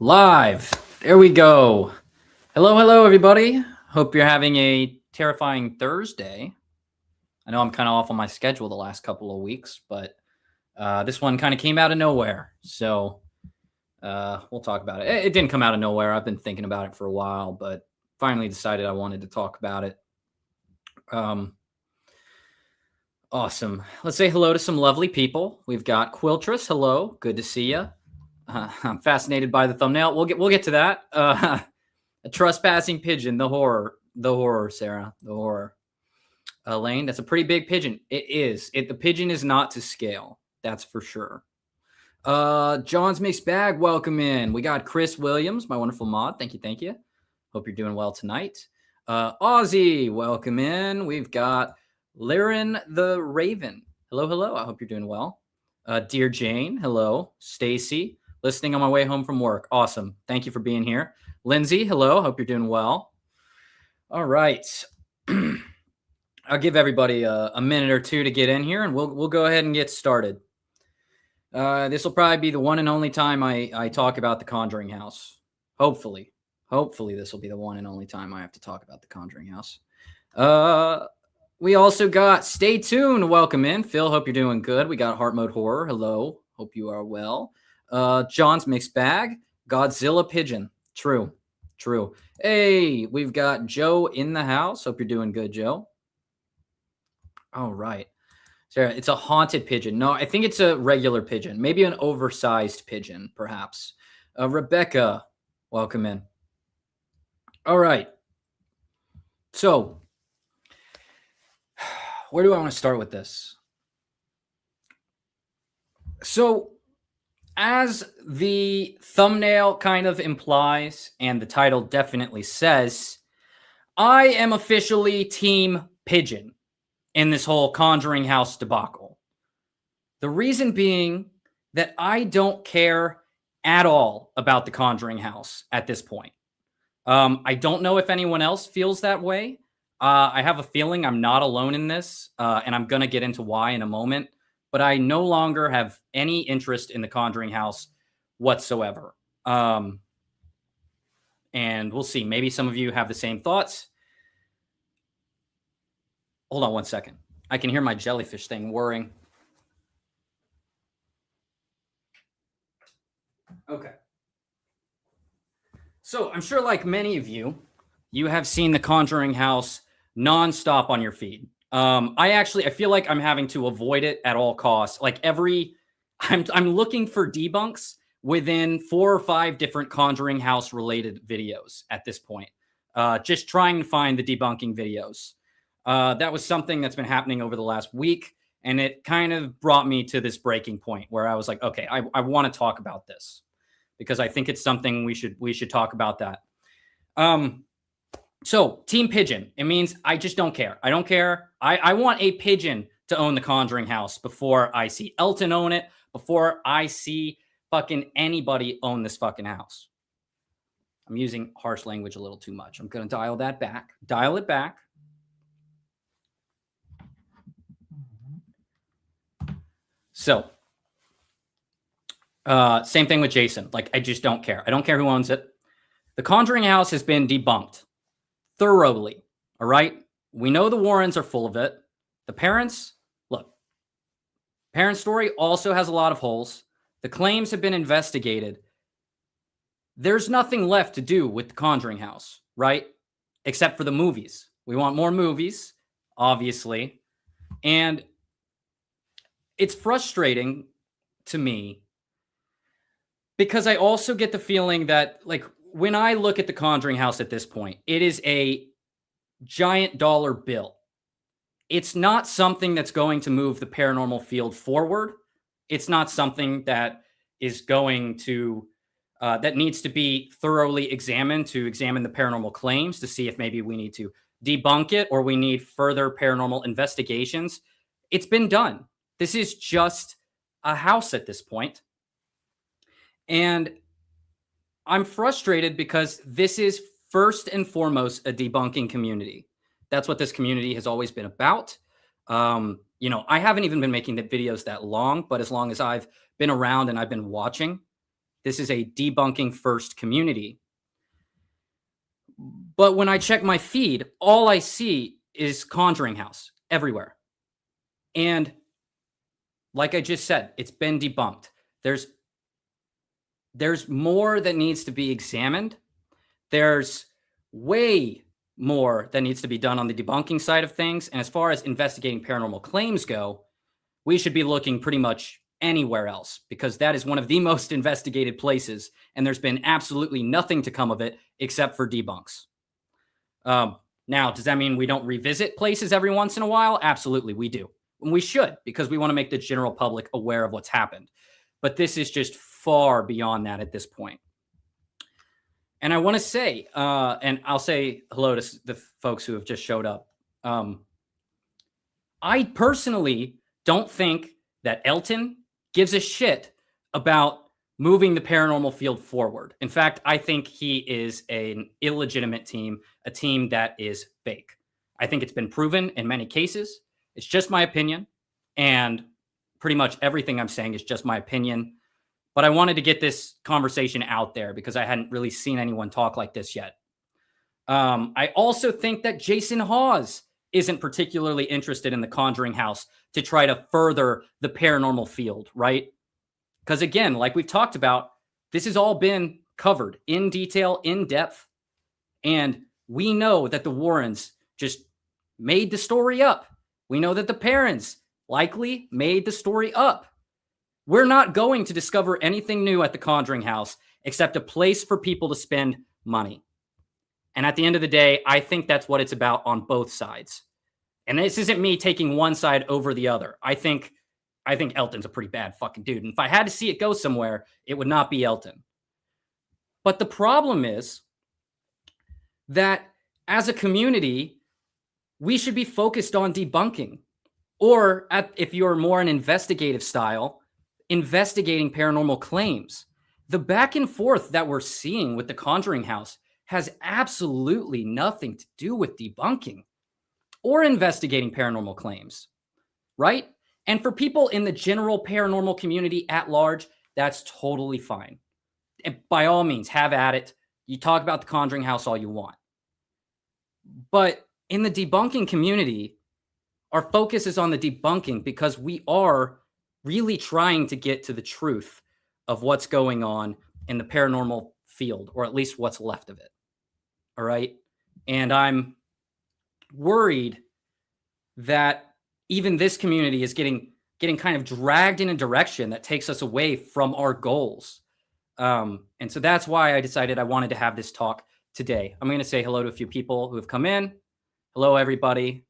Live. There we go. Hello, everybody. Hope you're having a terrifying Thursday. I know I'm kind of off on my schedule the last couple of weeks, but this one kind of came out of nowhere. So we'll talk about it. It didn't come out of nowhere. I've been thinking about it for a while, but finally decided I wanted to talk about it. Awesome. Let's say hello to some lovely people. We've got Quiltress. Hello. Good to see you. I'm fascinated by the thumbnail. We'll get to that. A trespassing pigeon. The horror, Sarah. The horror. Lane, that's a pretty big pigeon. It is. The pigeon is not to scale. That's for sure. John's Mixed Bag. Welcome in. We got Chris Williams, my wonderful mod. Thank you. Hope you're doing well tonight. Ozzy, welcome in. We've got Liren the Raven. Hello. I hope you're doing well. Dear Jane. Hello. Stacy. Listening on my way home from work. Awesome. Thank you for being here. Lindsay, hello. Hope you're doing well. All right. I'll give everybody a minute or two to get in here, and we'll go ahead and get started. This will probably be the one and only time I talk about the Conjuring House. Hopefully this will be the one and only time I have to talk about the Conjuring House. We also got Stay Tuned. Welcome in. Phil, hope you're doing good. We got Heart Mode Horror. Hello. Hope you are well. John's Mixed Bag. Godzilla Pigeon. True. Hey, we've got Joe in the house. Hope you're doing good, Joe. All right. Sarah, it's a haunted pigeon. No, I think it's a regular pigeon. Maybe an oversized pigeon, perhaps. Rebecca, welcome in. All right. So, where do I want to start with this? So, as the thumbnail kind of implies, and the title definitely says, I am officially Team Pigeon in this whole Conjuring House debacle. The reason being that I don't care at all about the Conjuring House at this point. I don't know if anyone else feels that way. I have a feeling I'm not alone in this, and I'm going to get into why in a moment. But I no longer have any interest in the Conjuring House whatsoever. And we'll see. Maybe some of you have the same thoughts. Hold on one second. I can hear my jellyfish thing whirring. Okay. So I'm sure like many of you, you have seen the Conjuring House nonstop on your feed. I feel like I'm having to avoid it at all costs. Like I'm looking for debunks within 4 or 5 different Conjuring House related videos at this point. Just trying to find the debunking videos. That was something that's been happening over the last week, and it kind of brought me to this breaking point where I was like, okay, I want to talk about this because I think it's something we should talk about that. So Team Pigeon, it means I just don't care. I don't care. I want a pigeon to own the Conjuring House before I see Elton own it, before I see fucking anybody own this fucking house. I'm using harsh language a little too much. I'm going to dial that back. Dial it back. So, same thing with Jason. Like, I just don't care. I don't care who owns it. The Conjuring House has been debunked thoroughly. All right. We know the Warrens are full of it. The parents, look, parent story also has a lot of holes. The claims have been investigated. There's nothing left to do with the Conjuring House, right? Except for the movies. We want more movies, obviously. And it's frustrating to me because I also get the feeling that, like, when I look at the Conjuring House at this point, it is a giant dollar bill. It's not something that's going to move the paranormal field forward. It's not something that is going to, that needs to be thoroughly examined to examine the paranormal claims to see if maybe we need to debunk it or we need further paranormal investigations. It's been done. This is just a house at this point. And I'm frustrated because this is first and foremost a debunking community. That's what this community has always been about. I haven't even been making the videos that long, but as long as I've been around and I've been watching, This is a debunking first community. But when I check my feed, all I see is Conjuring House everywhere. And like I just said, it's been debunked. There's more that needs to be examined. There's way more that needs to be done on the debunking side of things. And as far as investigating paranormal claims go, we should be looking pretty much anywhere else, because that is one of the most investigated places. And there's been absolutely nothing to come of it except for debunks. Now, does that mean we don't revisit places every once in a while? Absolutely, we do. And we should, because we want to make the general public aware of what's happened. But this is just far beyond that at this point. And I want to say, and I'll say hello to the folks who have just showed up. I personally don't think that Elton gives a shit about moving the paranormal field forward. In fact, I think he is an illegitimate team, a team that is fake. I think it's been proven in many cases. It's just my opinion. And pretty much everything I'm saying is just my opinion. But I wanted to get this conversation out there because I hadn't really seen anyone talk like this yet. I also think that Jason Hawes isn't particularly interested in the Conjuring House to try to further the paranormal field, right? Because again, like we've talked about, this has all been covered in detail, in depth. And we know that the Warrens just made the story up. We know that the parents likely made the story up. We're not going to discover anything new at the Conjuring House except a place for people to spend money. And at the end of the day, I think that's what it's about on both sides. And this isn't me taking one side over the other. I think Elton's a pretty bad fucking dude. And if I had to see it go somewhere, it would not be Elton. But the problem is that as a community, we should be focused on debunking. Or if you're more an investigative style, investigating paranormal claims. The back and forth that we're seeing with the Conjuring House has absolutely nothing to do with debunking or investigating paranormal claims, right? And for people in the general paranormal community at large, that's totally fine. And by all means, have at it. You talk about the Conjuring House all you want. But in the debunking community, our focus is on the debunking because we are really trying to get to the truth of what's going on in the paranormal field, or at least what's left of it. All right. And I'm worried that even this community is getting kind of dragged in a direction that takes us away from our goals. And so that's why I decided I wanted to have this talk today. I'm going to say hello to a few people who have come in. Hello, everybody.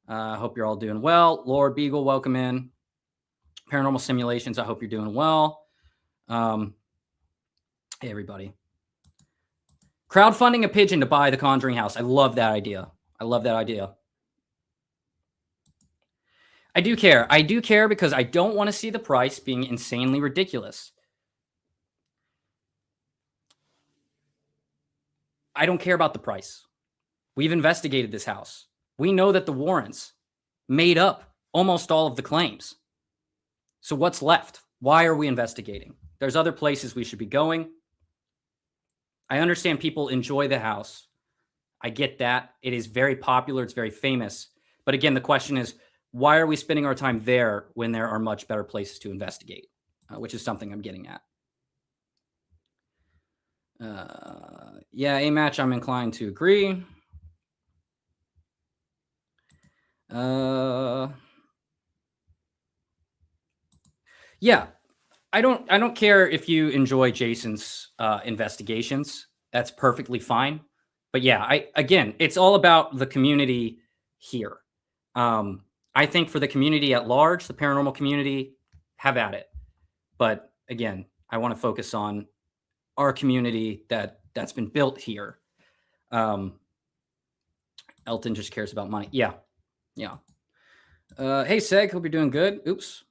I hope you're all doing well. Lord Beagle, welcome in. Paranormal Simulations, I hope you're doing well. Hey, everybody. Crowdfunding a Pigeon to buy the Conjuring House. I love that idea. I love that idea. I do care. I do care because I don't want to see the price being insanely ridiculous. I don't care about the price. We've investigated this house. We know that the Warrens made up almost all of the claims. So what's left? Why are we investigating? There's other places we should be going. I understand people enjoy the house. I get that. It is very popular. It's very famous. But again, the question is, why are we spending our time there when there are much better places to investigate? Which is something I'm getting at. Yeah, A-Match, I'm inclined to agree. Yeah, I don't care if you enjoy Jason's investigations. That's perfectly fine. But yeah, again, it's all about the community here. I think for the community at large, the paranormal community, have at it. But again, I want to focus on our community that's been built here. Elton just cares about money. Yeah. Hey, Seg, hope you're doing good. Oops.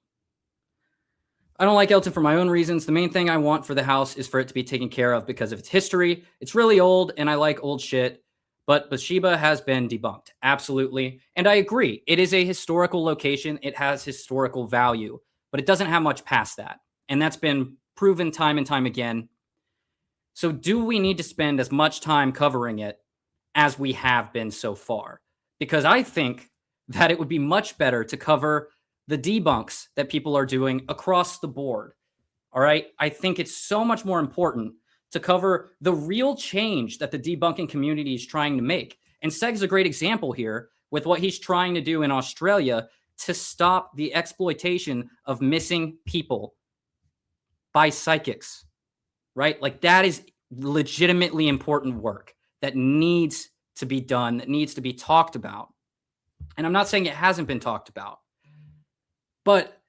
I don't like Elton for my own reasons. The main thing I want for the house is for it to be taken care of because of its history. It's really old, and I like old shit. But Bathsheba has been debunked. Absolutely. And I agree. It is a historical location. It has historical value. But it doesn't have much past that. And that's been proven time and time again. So do we need to spend as much time covering it as we have been so far? Because I think that it would be much better to cover the debunks that people are doing across the board. All right. I think it's so much more important to cover the real change that the debunking community is trying to make. And Seg's a great example here with what he's trying to do in Australia to stop the exploitation of missing people by psychics, right? Like that is legitimately important work that needs to be done, that needs to be talked about. And I'm not saying it hasn't been talked about, but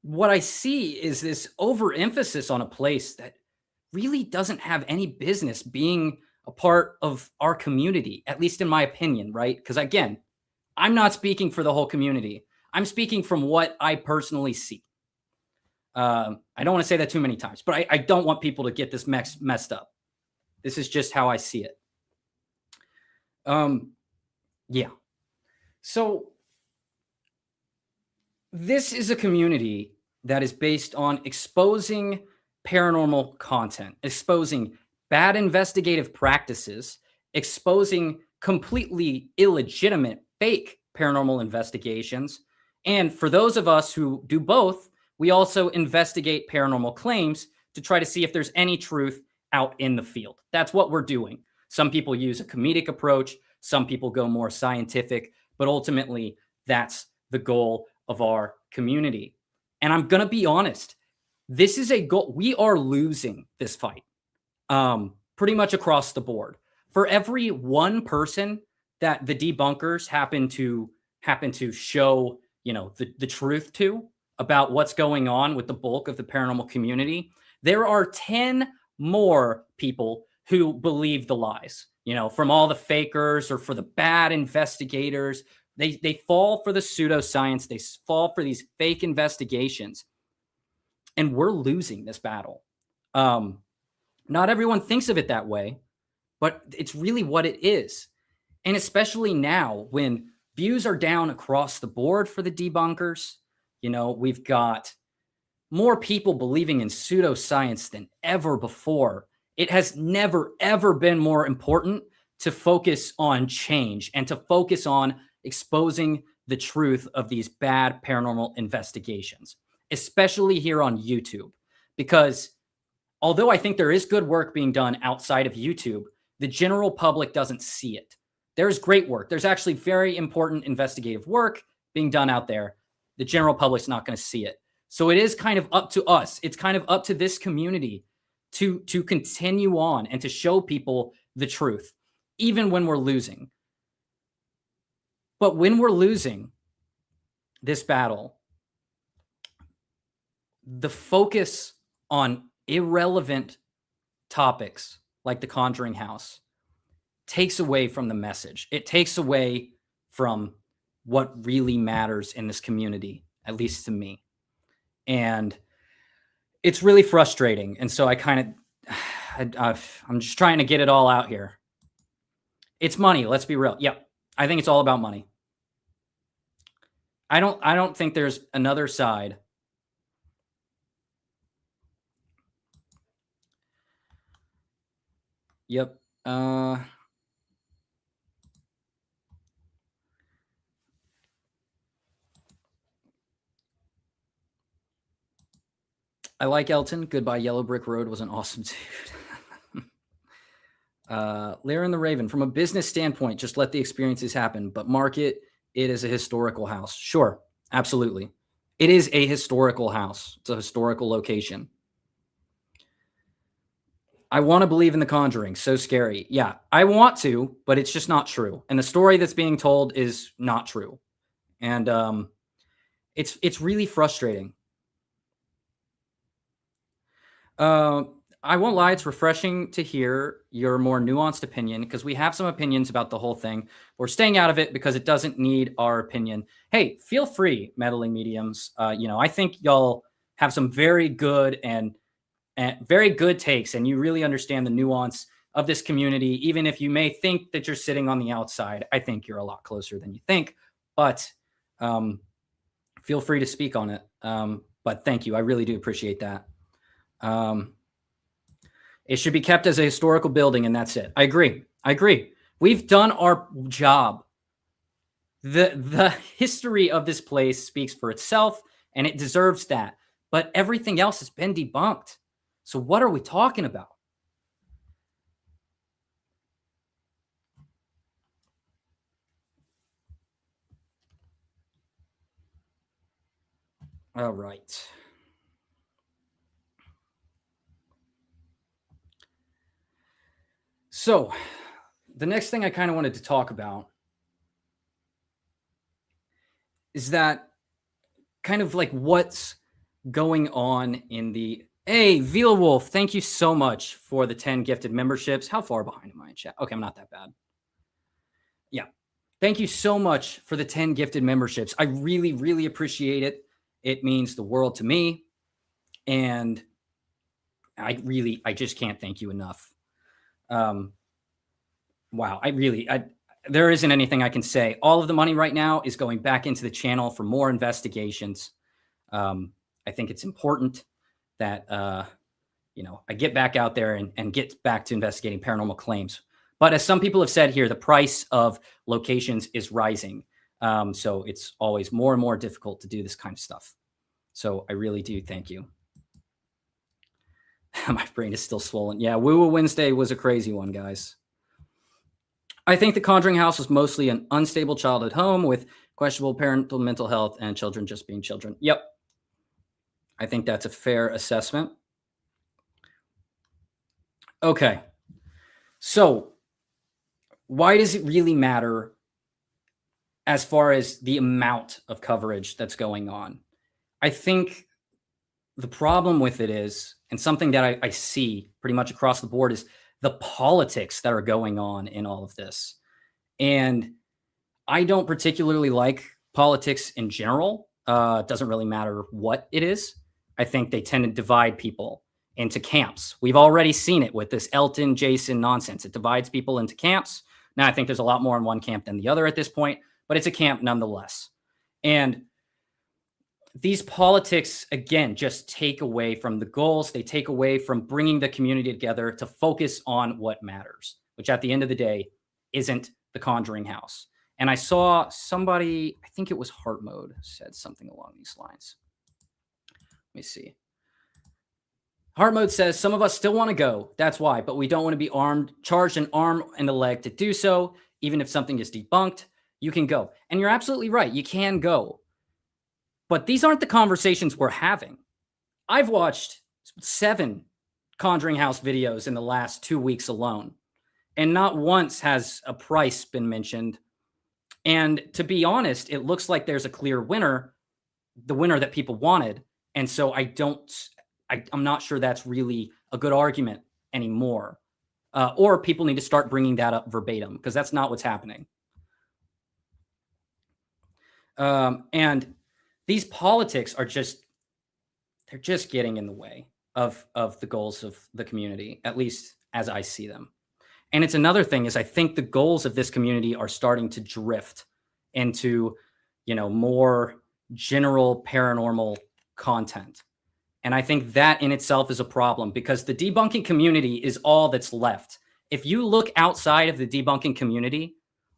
what I see is this overemphasis on a place that really doesn't have any business being a part of our community, at least in my opinion, right? Because again, I'm not speaking for the whole community. I'm speaking from what I personally see. I don't want to say that too many times, but I don't want people to get this messed up. This is just how I see it. Yeah. So this is a community that is based on exposing paranormal content, exposing bad investigative practices, exposing completely illegitimate fake paranormal investigations. And for those of us who do both, we also investigate paranormal claims to try to see if there's any truth out in the field. That's what we're doing. Some people use a comedic approach, some people go more scientific, but ultimately that's the goal of our community. And I'm going to be honest, this is a goal. We are losing this fight pretty much across the board. For every one person that the debunkers happen to show, the truth to about what's going on with the bulk of the paranormal community, there are 10 more people who believe the lies, from all the fakers or for the bad investigators. They fall for the pseudoscience. They fall for these fake investigations. And we're losing this battle. Not everyone thinks of it that way, but it's really what it is. And especially now when views are down across the board for the debunkers, we've got more people believing in pseudoscience than ever before. It has never, ever been more important to focus on change and to focus on exposing the truth of these bad paranormal investigations, especially here on YouTube. Because although I think there is good work being done outside of YouTube, the general public doesn't see it. There's great work. There's actually very important investigative work being done out there. The general public's not going to see it. So it is kind of up to us. It's kind of up to this community to continue on and to show people the truth, even when we're losing. But when we're losing this battle, the focus on irrelevant topics like the Conjuring House takes away from the message. It takes away from what really matters in this community, at least to me. And it's really frustrating. And so I'm just trying to get it all out here. It's money. Let's be real. Yep. I think it's all about money. I don't think there's another side. Yep. I like Elton. Goodbye Yellow Brick Road was an awesome dude. Lyra and the Raven, from a business standpoint, just let the experiences happen, but market it as a historical house. Sure, absolutely. It is a historical house. It's a historical location. I want to believe in The Conjuring. So scary. Yeah, I want to, but it's just not true. And the story that's being told is not true. And it's really frustrating. I won't lie, it's refreshing to hear your more nuanced opinion because we have some opinions about the whole thing. We're staying out of it because it doesn't need our opinion. Hey, feel free, meddling mediums. I think y'all have some very good and very good takes, and you really understand the nuance of this community. Even if you may think that you're sitting on the outside, I think you're a lot closer than you think. But feel free to speak on it. But thank you. I really do appreciate that. It should be kept as a historical building, and that's it. I agree. We've done our job. The history of this place speaks for itself, and it deserves that. But everything else has been debunked. So what are we talking about? All right. So the next thing I kind of wanted to talk about is that kind of like what's going on in the... Hey, Veal Wolf, thank you so much for the 10 gifted memberships. How far behind am I in chat? Okay, I'm not that bad. Yeah. Thank you so much for the 10 gifted memberships. I really, really appreciate it. It means the world to me. And I just can't thank you enough. Wow. There isn't anything I can say. All of the money right now is going back into the channel for more investigations. I think it's important that, I get back out there and get back to investigating paranormal claims. But as some people have said here, the price of locations is rising. So it's always more and more difficult to do this kind of stuff. So I really do thank you. My brain is still swollen. Yeah, Woo Woo Wednesday was a crazy one, guys. I think the Conjuring House was mostly an unstable childhood home with questionable parental mental health and children just being children. Yep. I think that's a fair assessment. Okay. So why does it really matter as far as the amount of coverage that's going on? I think the problem with it is, and something that I see pretty much across the board, is the politics that are going on in all of this. And I don't particularly like politics in general. It doesn't really matter what it is. I think they tend to divide people into camps. We've already seen it with this Elton Jason nonsense. It divides people into camps. Now, I think there's a lot more in one camp than the other at this point, but it's a camp nonetheless. And these politics, again, just take away from the goals. They take away from bringing the community together to focus on what matters, which at the end of the day isn't the Conjuring House. And I saw somebody, I think it was Heart Mode, said something along these lines. Let me see. Heart Mode says, some of us still want to go. That's why, but we don't want to be charged an arm and a leg to do so. Even if something is debunked, you can go. And you're absolutely right. You can go. But these aren't the conversations we're having. I've watched 7 Conjuring House videos in the last 2 weeks alone, and not once has a price been mentioned. And to be honest, it looks like there's a clear winner, the winner that people wanted. And so I'm not sure that's really a good argument anymore. Or people need to start bringing that up verbatim, because that's not what's happening. And these politics are they're just getting in the way of the goals of the community, at least as I see them. And it's another thing is I think the goals of this community are starting to drift into, more general paranormal content. And I think that in itself is a problem, because the debunking community is all that's left. If you look outside of the debunking community,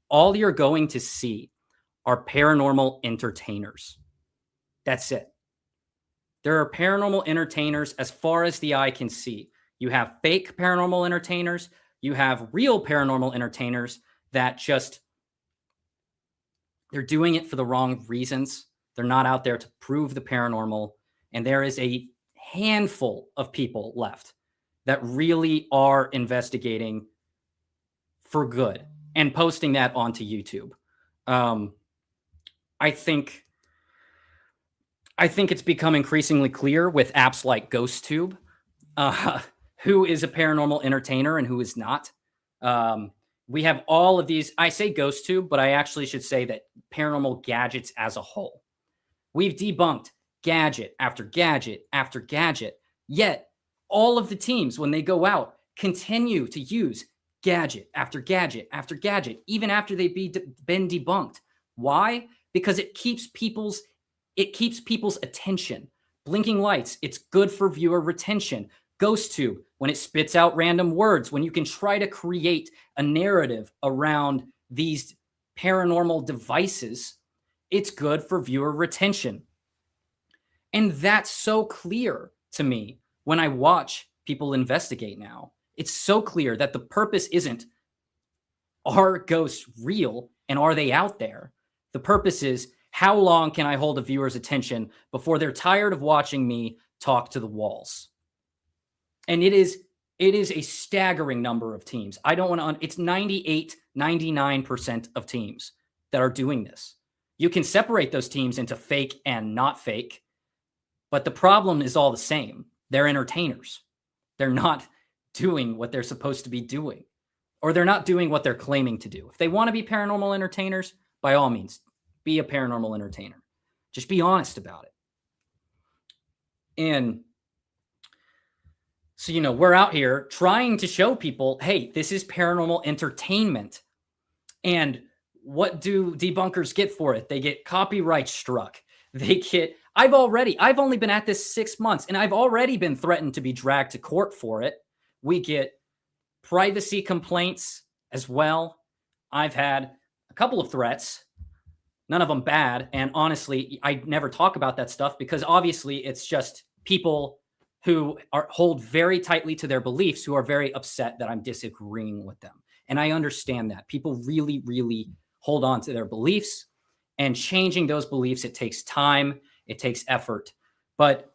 all you're going to see are paranormal entertainers. That's it. There are paranormal entertainers as far as the eye can see. You have fake paranormal entertainers. You have real paranormal entertainers that they're doing it for the wrong reasons. They're not out there to prove the paranormal. And there is a handful of people left that really are investigating for good and posting that onto YouTube. I think it's become increasingly clear with apps like GhostTube, who is a paranormal entertainer and who is not. We have all of these. I say GhostTube, but I actually should say that paranormal gadgets as a whole. We've debunked gadget after gadget after gadget, yet all of the teams, when they go out, continue to use gadget after gadget after gadget, even after they've been debunked. Why? Because it keeps people's attention. Blinking lights, it's good for viewer retention. Ghost tube, when it spits out random words, when you can try to create a narrative around these paranormal devices, it's good for viewer retention. And that's so clear to me when I watch people investigate now. It's so clear that the purpose isn't, are ghosts real and are they out there? The purpose is, how long can I hold a viewer's attention before they're tired of watching me talk to the walls? And it is a staggering number of teams. I don't want to, it's 98, 99% of teams that are doing this. You can separate those teams into fake and not fake, but the problem is all the same. They're entertainers. They're not doing what they're supposed to be doing, or they're not doing what they're claiming to do. If they want to be paranormal entertainers, by all means, be a paranormal entertainer. Just be honest about it. And so, we're out here trying to show people, hey, this is paranormal entertainment. And what do debunkers get for it? They get copyright struck. I've only been at this 6 months, and I've already been threatened to be dragged to court for it. We get privacy complaints as well. I've had a couple of threats, none of them bad. And honestly, I never talk about that stuff because obviously it's just people who hold very tightly to their beliefs who are very upset that I'm disagreeing with them. And I understand that. People really, really hold on to their beliefs, and changing those beliefs, it takes time, it takes effort. But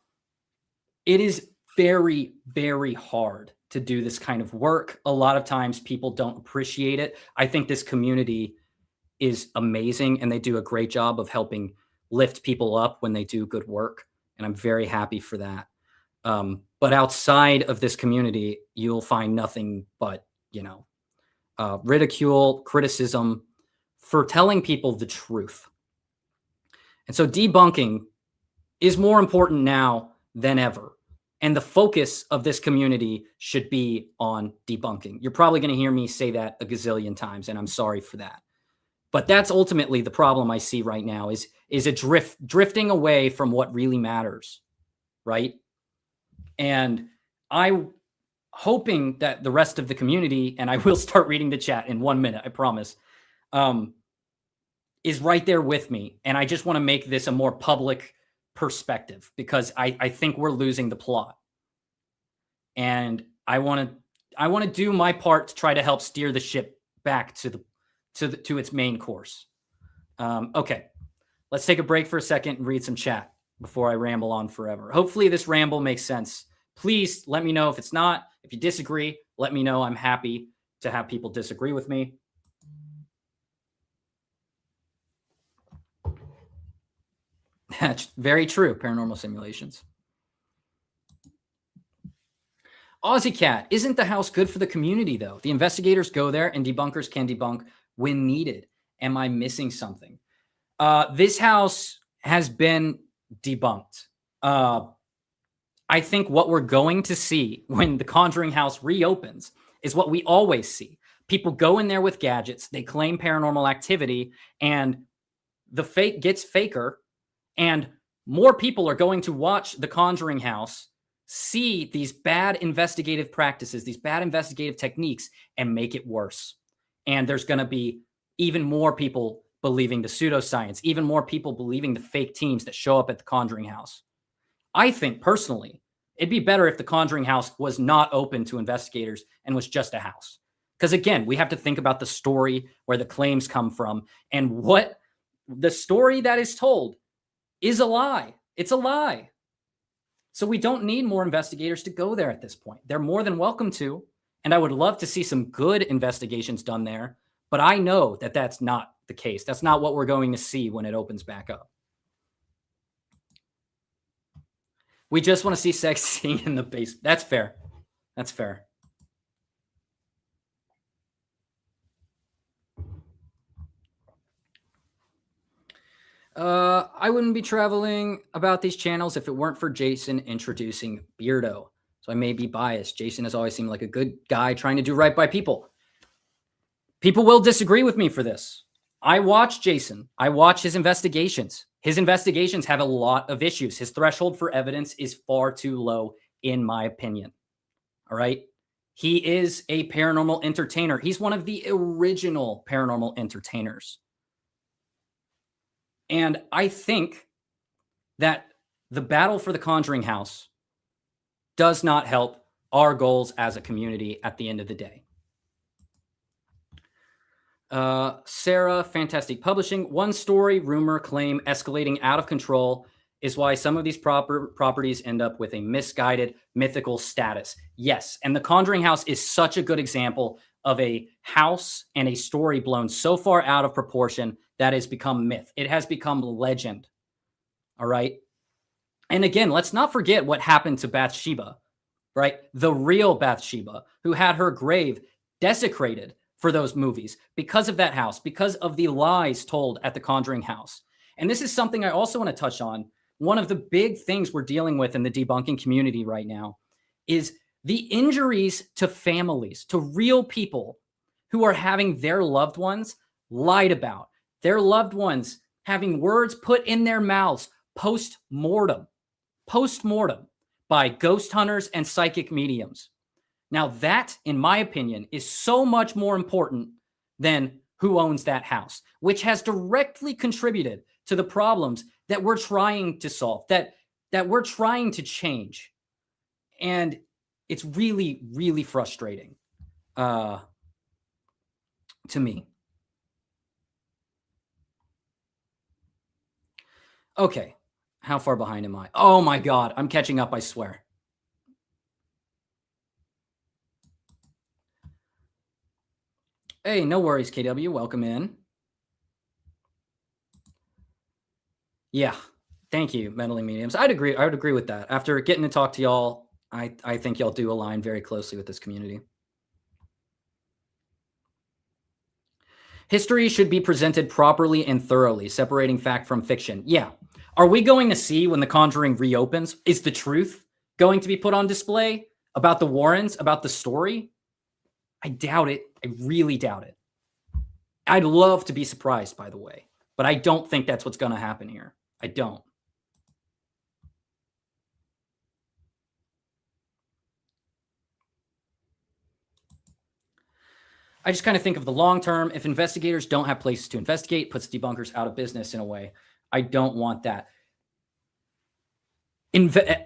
it is very, very hard to do this kind of work. A lot of times people don't appreciate it. I think this community is amazing, and they do a great job of helping lift people up when they do good work. And I'm very happy for that. But outside of this community, you'll find nothing but, ridicule, criticism for telling people the truth. And so debunking is more important now than ever. And the focus of this community should be on debunking. You're probably going to hear me say that a gazillion times, and I'm sorry for that. But that's ultimately the problem I see right now is a drifting away from what really matters, right? And I'm hoping that the rest of the community, and I will start reading the chat in 1 minute, I promise, is right there with me. And I just want to make this a more public perspective because I think we're losing the plot. And I want to do my part to try to help steer the ship back to its main course. Okay, let's take a break for a second and read some chat before I ramble on forever. Hopefully this ramble makes sense. Please let me know if it's not. If you disagree, let me know. I'm happy to have people disagree with me. That's very true. Paranormal simulations. Aussie Cat, isn't the house good for the community, though? The investigators go there and debunkers can debunk when needed. Am I missing something? This house has been debunked. I think what we're going to see when the Conjuring House reopens is what we always see. People go in there with gadgets, they claim paranormal activity, and the fake gets faker, and more people are going to watch the Conjuring House, see these bad investigative practices, these bad investigative techniques, and make it worse. And there's going to be even more people believing the pseudoscience, even more people believing the fake teams that show up at the Conjuring House. I think personally, it'd be better if the Conjuring House was not open to investigators and was just a house. Because again, we have to think about the story, where the claims come from, and what the story that is told is a lie. It's a lie. So we don't need more investigators to go there at this point. They're more than welcome to, and I would love to see some good investigations done there, but I know that that's not the case. That's not what we're going to see when it opens back up. We just want to see sex scene in the basement. That's fair. That's fair. I wouldn't be traveling about these channels if it weren't for Jason introducing Beardo. So I may be biased. Jason has always seemed like a good guy trying to do right by people. People will disagree with me for this. I watch Jason. I watch his investigations. His investigations have a lot of issues. His threshold for evidence is far too low, in my opinion. All right. He is a paranormal entertainer. He's one of the original paranormal entertainers. And I think that the battle for the Conjuring House does not help our goals as a community at the end of the day. Sarah, Fantastic Publishing. One story, rumor, claim escalating out of control is why some of these properties end up with a misguided mythical status. Yes, and the Conjuring House is such a good example of a house and a story blown so far out of proportion that has become myth. It has become legend. All right. And again, let's not forget what happened to Bathsheba, right? The real Bathsheba, who had her grave desecrated for those movies because of that house, because of the lies told at the Conjuring House. And this is something I also want to touch on. One of the big things we're dealing with in the debunking community right now is the injuries to families, to real people who are having their loved ones lied about, their loved ones having words put in their mouths post-mortem by ghost hunters and psychic mediums. Now that, in my opinion, is so much more important than who owns that house, which has directly contributed to the problems that we're trying to solve, that we're trying to change. And it's really, really frustrating to me. Okay, how far behind am I? Oh my God, I'm catching up, I swear. Hey, no worries, KW. Welcome in. Yeah, thank you, meddling mediums. I would agree with that. After getting to talk to y'all, I think y'all do align very closely with this community. History should be presented properly and thoroughly, separating fact from fiction. Yeah. Are we going to see when The Conjuring reopens? Is the truth going to be put on display about the Warrens, about the story? I doubt it. I really doubt it. I'd love to be surprised, by the way, but I don't think that's what's going to happen here. I don't. I just kind of think of the long term. If investigators don't have places to investigate, puts debunkers out of business in a way. I don't want that.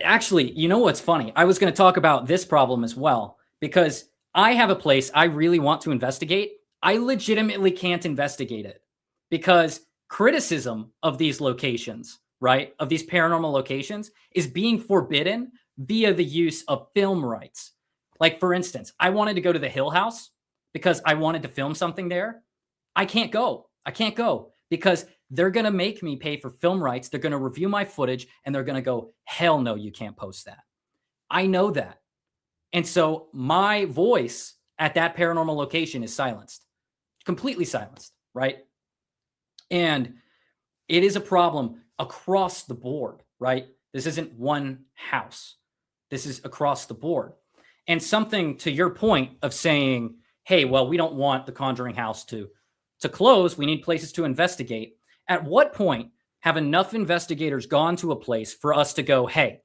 Actually, you know what's funny? I was going to talk about this problem as well, because I have a place I really want to investigate. I legitimately can't investigate it because criticism of these locations, right, of these paranormal locations is being forbidden via the use of film rights. Like, for instance, I wanted to go to the Hill House because I wanted to film something there. I can't go. I can't go because they're going to make me pay for film rights. They're going to review my footage and they're going to go, hell no, you can't post that. I know that. And so my voice at that paranormal location is silenced, completely silenced, right? And it is a problem across the board, right? This isn't one house. This is across the board. And something to your point of saying, hey, well, we don't want the Conjuring House to close. We need places to investigate. At what point have enough investigators gone to a place for us to go, hey,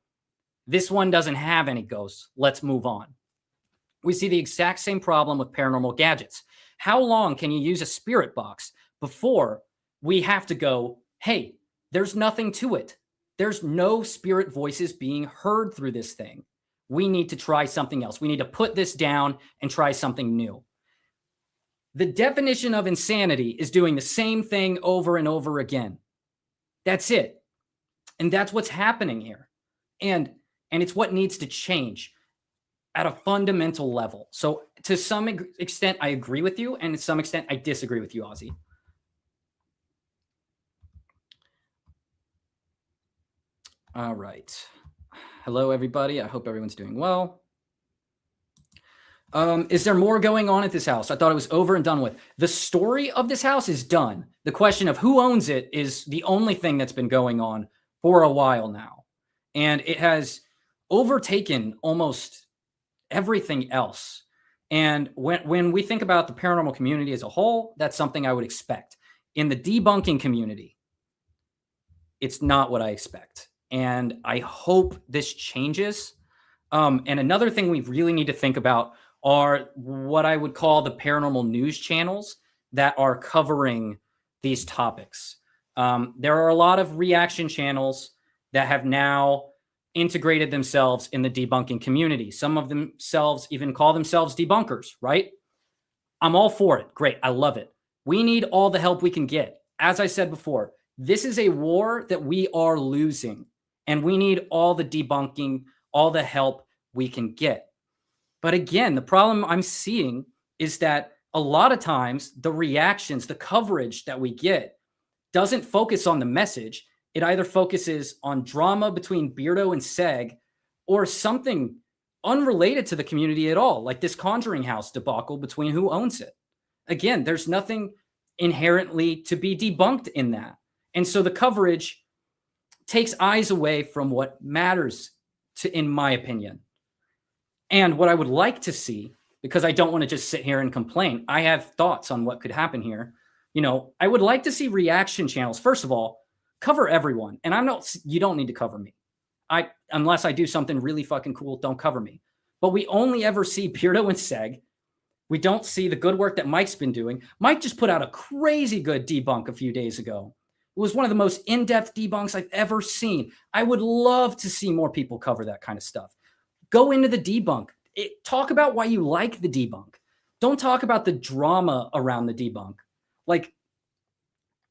this one doesn't have any ghosts. Let's move on. We see the exact same problem with paranormal gadgets. How long can you use a spirit box before we have to go, hey, there's nothing to it. There's no spirit voices being heard through this thing. We need to try something else. We need to put this down and try something new. The definition of insanity is doing the same thing over and over again. That's it. And that's what's happening here. And it's what needs to change at a fundamental level. So to some extent, I agree with you. And to some extent, I disagree with you, Ozzy. All right. Hello, everybody. I hope everyone's doing well. Is there more going on at this house? I thought it was over and done with. The story of this house is done. The question of who owns it is the only thing that's been going on for a while now. And it has overtaken almost everything else. And when we think about the paranormal community as a whole, that's something I would expect. In the debunking community, It's not what I expect. And I hope this changes. And another thing we really need to think about are what I would call the paranormal news channels that are covering these topics. There are a lot of reaction channels that have now integrated themselves in the debunking community. Some of themselves even call themselves debunkers, right? I'm all for it. Great. I love it. We need all the help we can get. As I said before, this is a war that we are losing, and we need all the debunking, all the help we can get. But again, the problem I'm seeing is that a lot of times the reactions, the coverage that we get doesn't focus on the message. It either focuses on drama between Beardo and Seg or something unrelated to the community at all, like this Conjuring House debacle between who owns it. Again, there's nothing inherently to be debunked in that. And so the coverage takes eyes away from what matters, in my opinion. And what I would like to see, because I don't want to just sit here and complain, I have thoughts on what could happen here. I would like to see reaction channels. First of all, cover everyone. And you don't need to cover me. Unless I do something really fucking cool, don't cover me. But we only ever see Beardo and Seg. We don't see the good work that Mike's been doing. Mike just put out a crazy good debunk a few days ago. It was one of the most in-depth debunks I've ever seen. I would love to see more people cover that kind of stuff. Go into the debunk. Talk about why you like the debunk. Don't talk about the drama around the debunk.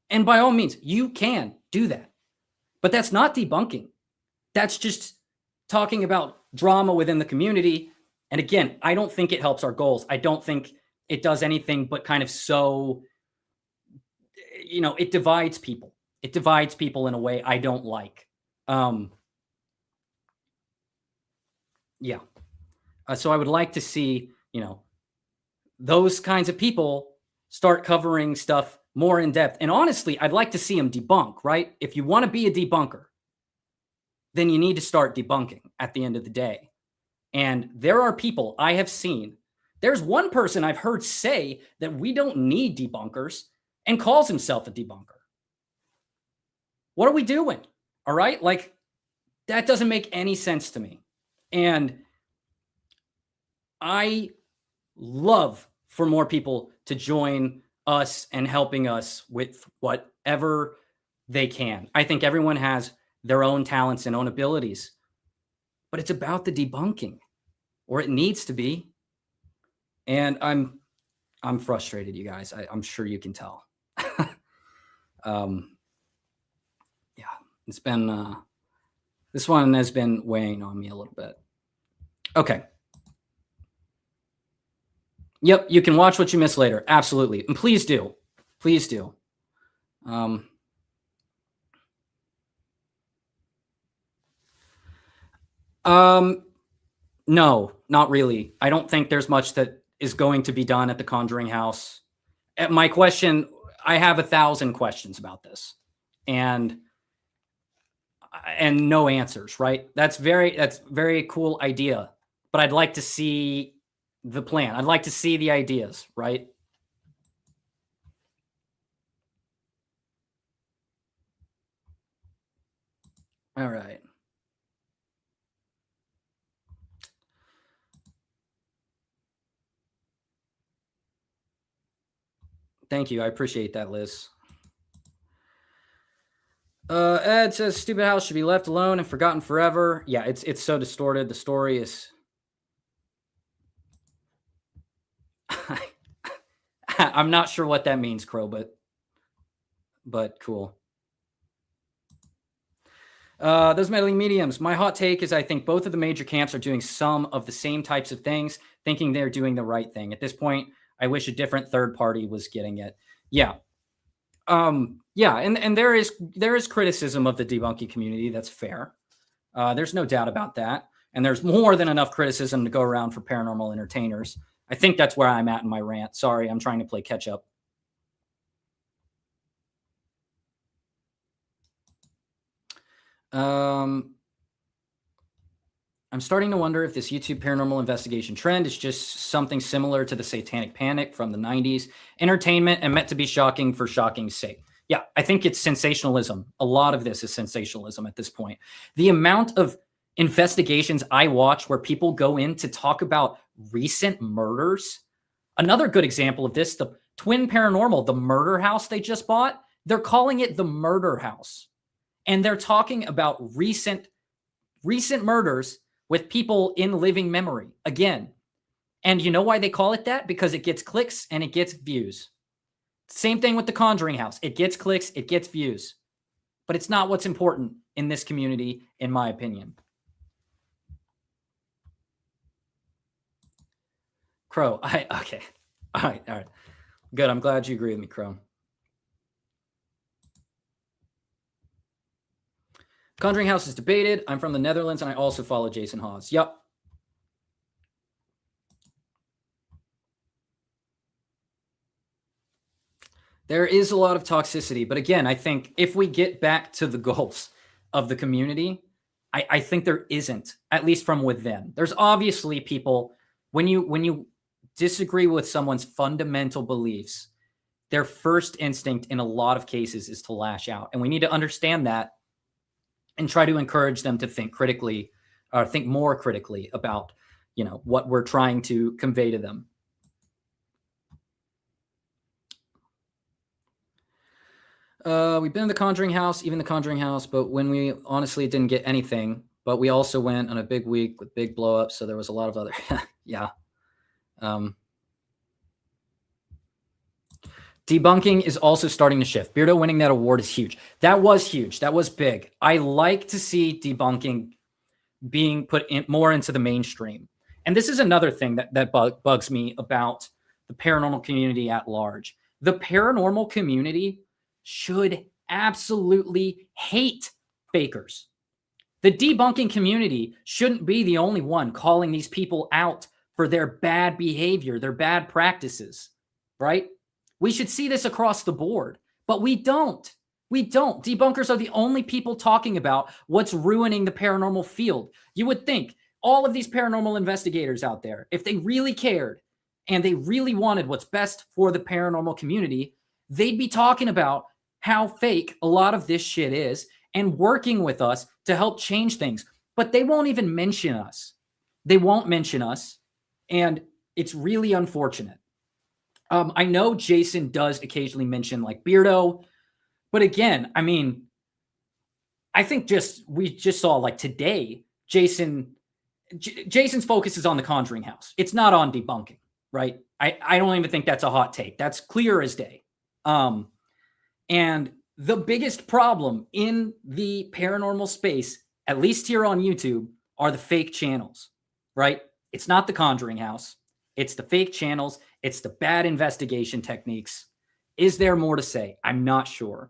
And by all means, you can do that. But that's not debunking. That's just talking about drama within the community. And again, I don't think it helps our goals. I don't think it does anything but kind of it divides people. It divides people in a way I don't like. Yeah. So I would like to see, those kinds of people start covering stuff more in depth. And honestly, I'd like to see them debunk, right? If you want to be a debunker, then you need to start debunking at the end of the day. And there are people I have seen. There's one person I've heard say that we don't need debunkers and calls himself a debunker. What are we doing? All right? That doesn't make any sense to me. And I love for more people to join us and helping us with whatever they can. I think everyone has their own talents and own abilities, but it's about the debunking, or it needs to be. And I'm frustrated, you guys. I'm sure you can tell. Yeah, it's been this one has been weighing on me a little bit. Okay. Yep, you can watch what you miss later. Absolutely. And please do. Please do. No, not really. I don't think there's much that is going to be done at the Conjuring House. My question, I have 1,000 questions about this, and no answers, right? That's very cool idea, but I'd like to see the plan. I'd like to see the ideas, right? All right. Thank you. I appreciate that, Liz. Ed says stupid house should be left alone and forgotten forever. Yeah, it's so distorted. The story is I'm not sure what that means, Crow, but cool. Those meddling mediums. My hot take is I think both of the major camps are doing some of the same types of things, thinking they're doing the right thing. At this point, I wish a different third party was getting it. Yeah. Yeah, and there is criticism of the debunking community. That's fair. There's no doubt about that. And there's more than enough criticism to go around for paranormal entertainers. I think that's where I'm at in my rant. Sorry, I'm trying to play catch up. I'm starting to wonder if this YouTube paranormal investigation trend is just something similar to the Satanic Panic from the 90s. Entertainment and meant to be shocking for shocking's sake. Yeah, I think it's sensationalism. A lot of this is sensationalism at this point. The amount of investigations I watch where people go in to talk about recent murders. Another good example of this, the Twin Paranormal, the murder house they just bought, they're calling it the murder house. And they're talking about recent murders with people in living memory again. And you know why they call it that? Because it gets clicks and it gets views. Same thing with the Conjuring House. It gets clicks, it gets views. But it's not what's important in this community, in my opinion. Crow, okay. All right. Good. I'm glad you agree with me, Crow. Conjuring House is debated. I'm from the Netherlands, and I also follow Jason Hawes. Yep. There is a lot of toxicity, but again, I think if we get back to the goals of the community, I think there isn't, at least from within. There's obviously people, when you disagree with someone's fundamental beliefs, their first instinct in a lot of cases is to lash out. And we need to understand that and try to encourage them to think critically, or think more critically about, what we're trying to convey to them. We've been in the Conjuring House, even the Conjuring House, but when we honestly didn't get anything, but we also went on a big week with big blowups. So there was a lot of other, yeah. Debunking is also starting to shift. Beardo winning that award is huge. That was huge. That was big. I like to see debunking being put in more into the mainstream. And this is another thing that bugs me about the paranormal community at large. The paranormal community should absolutely hate fakers. The debunking community shouldn't be the only one calling these people out for their bad behavior, their bad practices, right? We should see this across the board, but we don't. We don't. Debunkers are the only people talking about what's ruining the paranormal field. You would think all of these paranormal investigators out there, if they really cared and they really wanted what's best for the paranormal community, they'd be talking about how fake a lot of this shit is and working with us to help change things. But they won't even mention us. They won't mention us. And it's really unfortunate. I know Jason does occasionally mention like Beardo, but again, I mean, I think we just saw like today, Jason's focus is on the Conjuring House. It's not on debunking, right? I don't even think that's a hot take. That's clear as day. And the biggest problem in the paranormal space, at least here on YouTube, are the fake channels, right? It's not the Conjuring House. It's the fake channels. It's the bad investigation techniques. Is there more to say? I'm not sure.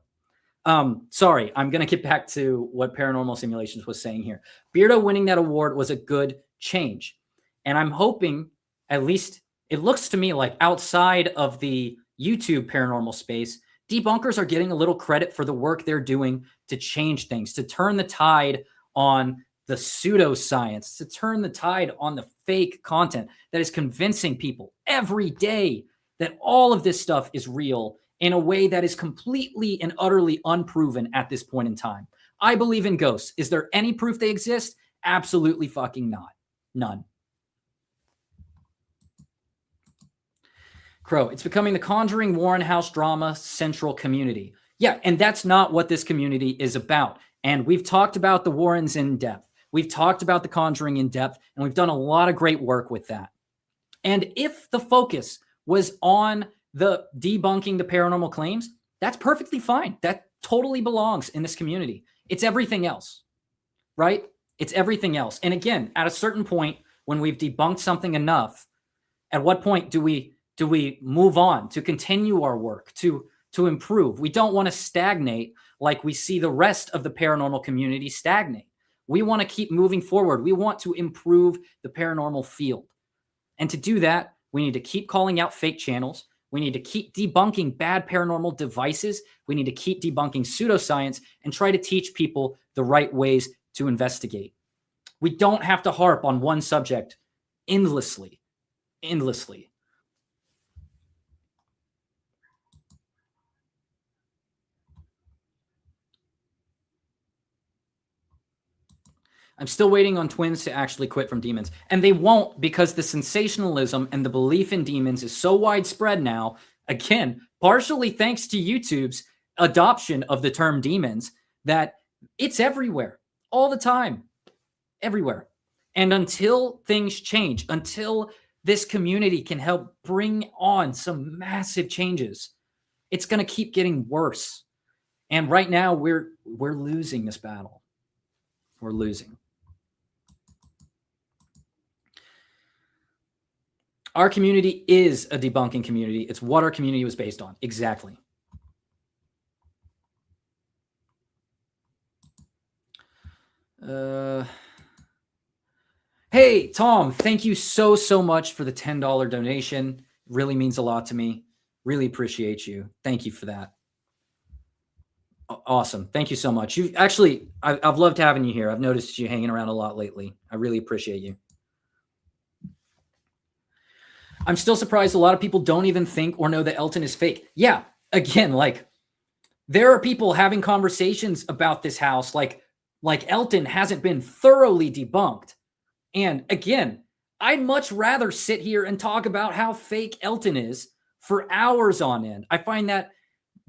Sorry, I'm going to get back to what Paranormal Simulations was saying here. Beardo winning that award was a good change. And I'm hoping, at least it looks to me like outside of the YouTube paranormal space, debunkers are getting a little credit for the work they're doing to change things, to turn the tide on the pseudoscience, to turn the tide on the fake content that is convincing people every day that all of this stuff is real in a way that is completely and utterly unproven at this point in time. I believe in ghosts. Is there any proof they exist? Absolutely fucking not. None. Crow, it's becoming the Conjuring Warren House drama central community. Yeah, and that's not what this community is about. And we've talked about the Warrens in depth. We've talked about the Conjuring in depth, and we've done a lot of great work with that. And if the focus was on the debunking the paranormal claims, that's perfectly fine. That totally belongs in this community. It's everything else, right? It's everything else. And again, at a certain point, when we've debunked something enough, at what point do we move on to continue our work, to improve? We don't want to stagnate like we see the rest of the paranormal community stagnate. We want to keep moving forward. We want to improve the paranormal field. And to do that, we need to keep calling out fake channels. We need to keep debunking bad paranormal devices. We need to keep debunking pseudoscience and try to teach people the right ways to investigate. We don't have to harp on one subject endlessly. I'm still waiting on twins to actually quit from demons. And they won't, because the sensationalism and the belief in demons is so widespread now. Again, partially thanks to YouTube's adoption of the term demons, that it's everywhere, all the time, everywhere. And until things change, until this community can help bring on some massive changes, it's going to keep getting worse. And right now we're losing this battle. We're losing. Our community is a debunking community. It's what our community was based on. Exactly. Hey, Tom, thank you so much for the $10 donation. It really means a lot to me. Really appreciate you. Thank you for that. Awesome. Thank you so much. You actually, I've loved having you here. I've noticed you hanging around a lot lately. I really appreciate you. I'm still surprised a lot of people don't even think or know that Elton is fake. Yeah, again, like, there are people having conversations about this house like Elton hasn't been thoroughly debunked. And again, I'd much rather sit here and talk about how fake Elton is for hours on end. I find that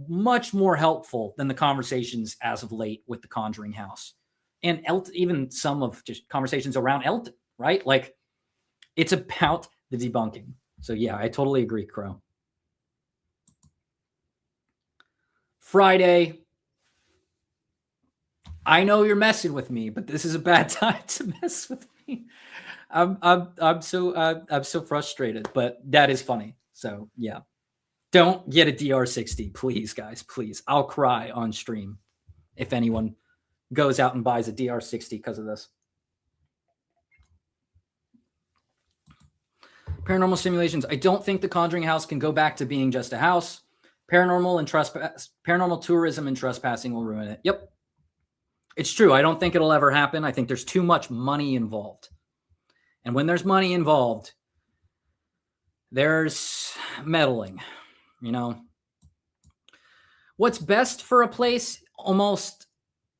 much more helpful than the conversations as of late with the Conjuring House. And Elton, even some of just conversations around Elton, right? Like, it's about the debunking. So yeah, I totally agree, Crow. Friday. I know you're messing with me, but this is a bad time to mess with me. I'm so frustrated, but that is funny. So yeah, don't get a DR60, please, guys, please. I'll cry on stream if anyone goes out and buys a DR60 because of this. Paranormal simulations. I don't think the Conjuring House can go back to being just a house. Paranormal tourism and trespassing will ruin it. Yep. It's true. I don't think it'll ever happen. I think there's too much money involved. And when there's money involved, there's meddling, you know. What's best for a place almost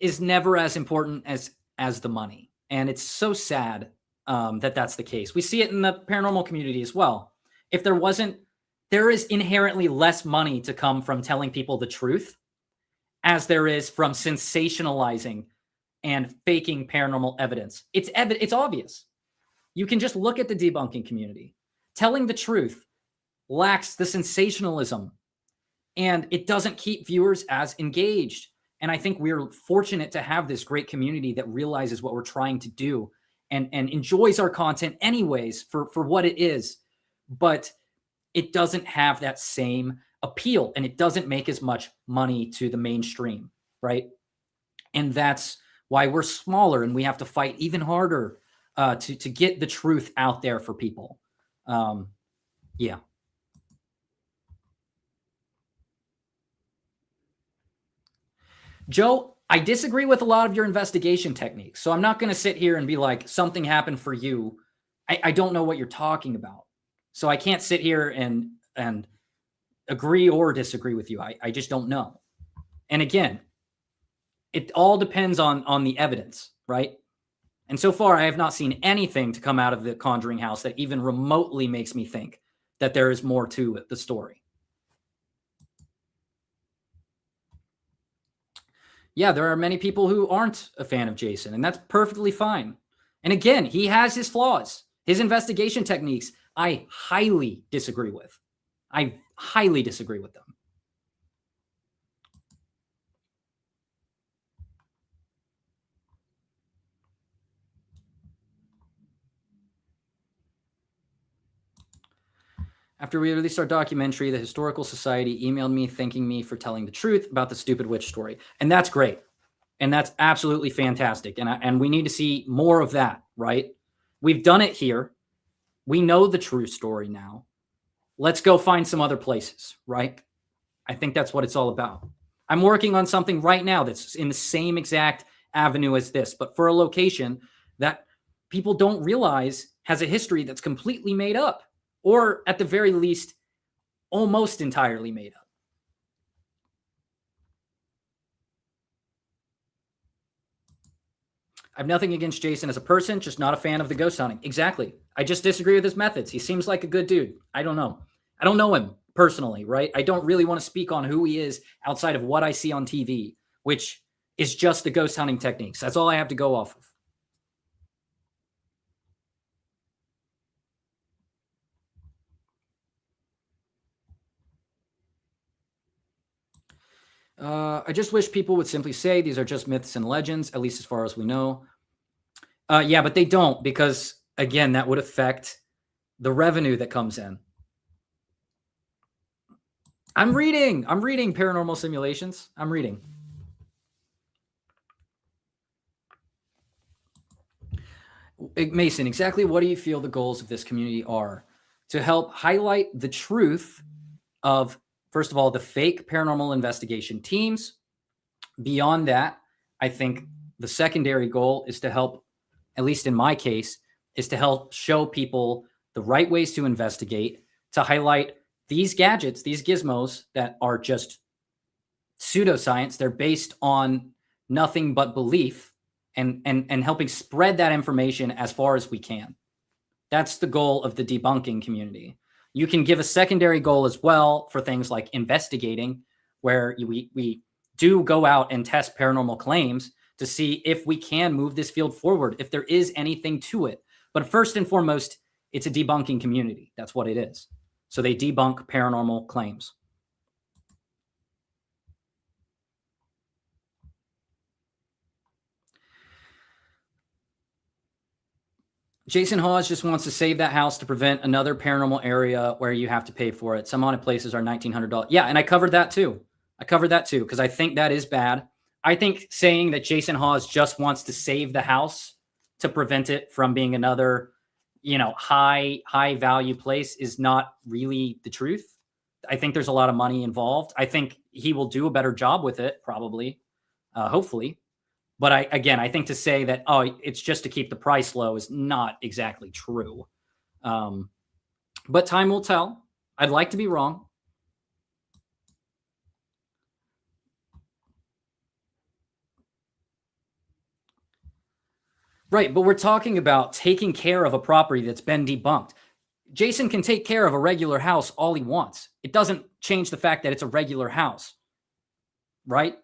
is never as important as the money. And it's so sad that that's the case. We see it in the paranormal community as well. If there is inherently less money to come from telling people the truth as there is from sensationalizing and faking paranormal evidence. It's obvious. You can just look at the debunking community. Telling the truth lacks the sensationalism, and it doesn't keep viewers as engaged. And I think we're fortunate to have this great community that realizes what we're trying to do and enjoys our content anyways for what it is. But it doesn't have that same appeal, and it doesn't make as much money to the mainstream, right? And that's why we're smaller, and we have to fight even harder to get the truth out there for people. Yeah. Joe, I disagree with a lot of your investigation techniques. So I'm not going to sit here and be like, something happened for you. I don't know what you're talking about. So I can't sit here and agree or disagree with you. I just don't know. And again, it all depends on the evidence, right? And so far, I have not seen anything to come out of the Conjuring House that even remotely makes me think that there is more to the story. Yeah, there are many people who aren't a fan of Jason, and that's perfectly fine. And again, he has his flaws. His investigation techniques, I highly disagree with. I highly disagree with them. After we released our documentary, the Historical Society emailed me thanking me for telling the truth about the stupid witch story. And that's great. And that's absolutely fantastic. And we need to see more of that, right? We've done it here. We know the true story now. Let's go find some other places, right? I think that's what it's all about. I'm working on something right now that's in the same exact avenue as this, but for a location that people don't realize has a history that's completely made up, or at the very least, almost entirely made up. I have nothing against Jason as a person, just not a fan of the ghost hunting. Exactly. I just disagree with his methods. He seems like a good dude. I don't know. I don't know him personally, right? I don't really want to speak on who he is outside of what I see on TV, which is just the ghost hunting techniques. That's all I have to go off of. I just wish people would simply say these are just myths and legends, at least as far as we know. Yeah, but they don't, because again, that would affect the revenue that comes in. I'm reading Paranormal Simulations. I'm reading. Mason, exactly what do you feel the goals of this community are? To help highlight the truth of, first of all, the fake paranormal investigation teams. Beyond that, I think the secondary goal is to help, at least in my case, is to help show people the right ways to investigate, to highlight these gadgets, these gizmos that are just pseudoscience. They're based on nothing but belief, and helping spread that information as far as we can. That's the goal of the debunking community. You can give a secondary goal as well for things like investigating, where we do go out and test paranormal claims to see if we can move this field forward, if there is anything to it. But first and foremost, it's a debunking community. That's what it is. So they debunk paranormal claims. Jason Hawes just wants to save that house to prevent another paranormal area where you have to pay for it. Some haunted places are $1,900. Yeah, and I covered that too. Because I think that is bad. I think saying that Jason Hawes just wants to save the house to prevent it from being another, high value place is not really the truth. I think there's a lot of money involved. I think he will do a better job with it, probably, hopefully. But I think to say that, it's just to keep the price low is not exactly true. But time will tell. I'd like to be wrong. Right, but we're talking about taking care of a property that's been debunked. Jason can take care of a regular house all he wants. It doesn't change the fact that it's a regular house, right?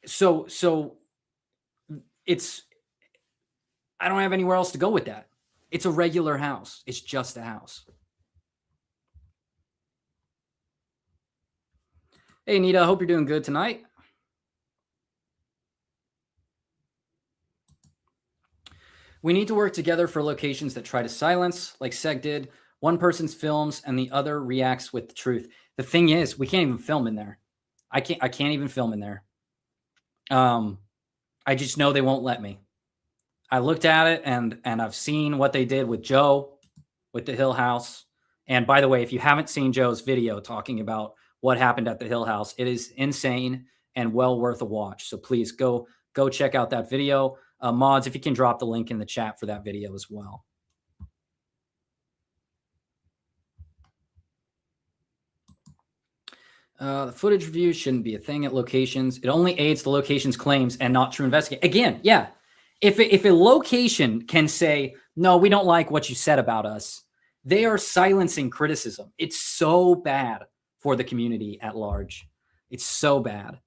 So it's, I don't have anywhere else to go with that. It's a regular house. It's just a house. Hey, Anita, I hope you're doing good tonight. We need to work together for locations that try to silence, like Seg did. One person's films and the other reacts with the truth. The thing is, we can't even film in there. I can't even film in there. I just know they won't let me. I looked at it and I've seen what they did with Joe, with the Hill House. And by the way, if you haven't seen Joe's video talking about what happened at the Hill House, it is insane and well worth a watch. So please go check out that video. Mods, if you can drop the link in the chat for that video as well. The footage review shouldn't be a thing at locations. It only aids the location's claims and not true investigation. Again, yeah. If a location can say, no, we don't like what you said about us, they are silencing criticism. It's so bad for the community at large. It's so bad.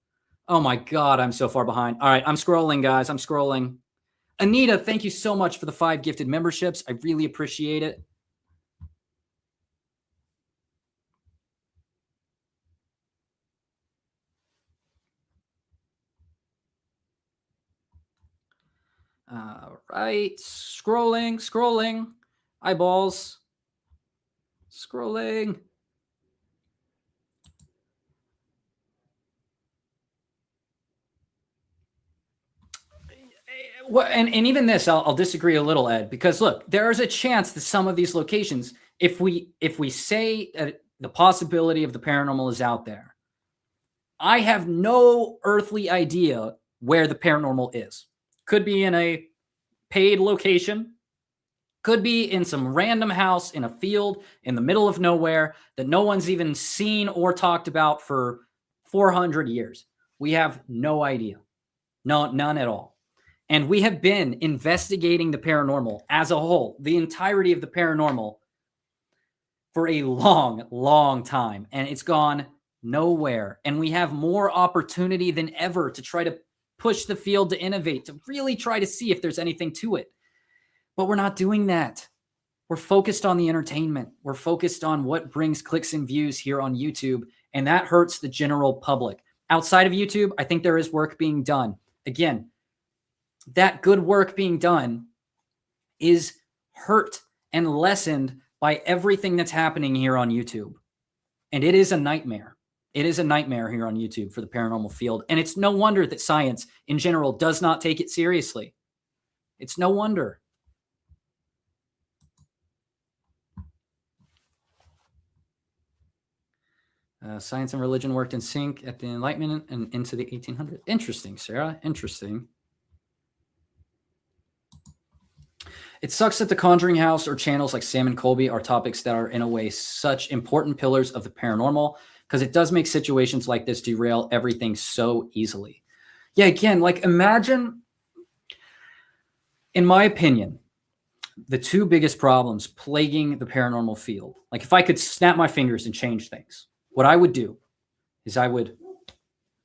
Oh my God, I'm so far behind. All right, I'm scrolling, guys. I'm scrolling. Anita, thank you so much for the 5 gifted memberships. I really appreciate it. All right, scrolling. Eyeballs. Scrolling. Well, and even this, I'll disagree a little, Ed, because look, there is a chance that some of these locations, if we say the possibility of the paranormal is out there, I have no earthly idea where the paranormal is. Could be in a paid location, could be in some random house in a field in the middle of nowhere that no one's even seen or talked about for 400 years. We have no idea. No, none at all. And we have been investigating the paranormal as a whole, the entirety of the paranormal, for a long, long time. And it's gone nowhere. And we have more opportunity than ever to try to push the field to innovate, to really try to see if there's anything to it. But we're not doing that. We're focused on the entertainment. We're focused on what brings clicks and views here on YouTube. And that hurts the general public. Outside of YouTube, I think there is work being done. Again, that good work being done is hurt and lessened by everything that's happening here on YouTube. And it is a nightmare. It is a nightmare here on YouTube for the paranormal field. And it's no wonder that science in general does not take it seriously. It's no wonder. Science and religion worked in sync at the Enlightenment and into the 1800s. Interesting, Sarah. Interesting. It sucks that the Conjuring House or channels like Sam and Colby are topics that are in a way such important pillars of the paranormal, because it does make situations like this derail everything so easily. Yeah, again, like imagine, in my opinion, the two biggest problems plaguing the paranormal field. Like if I could snap my fingers and change things, what I would do is I would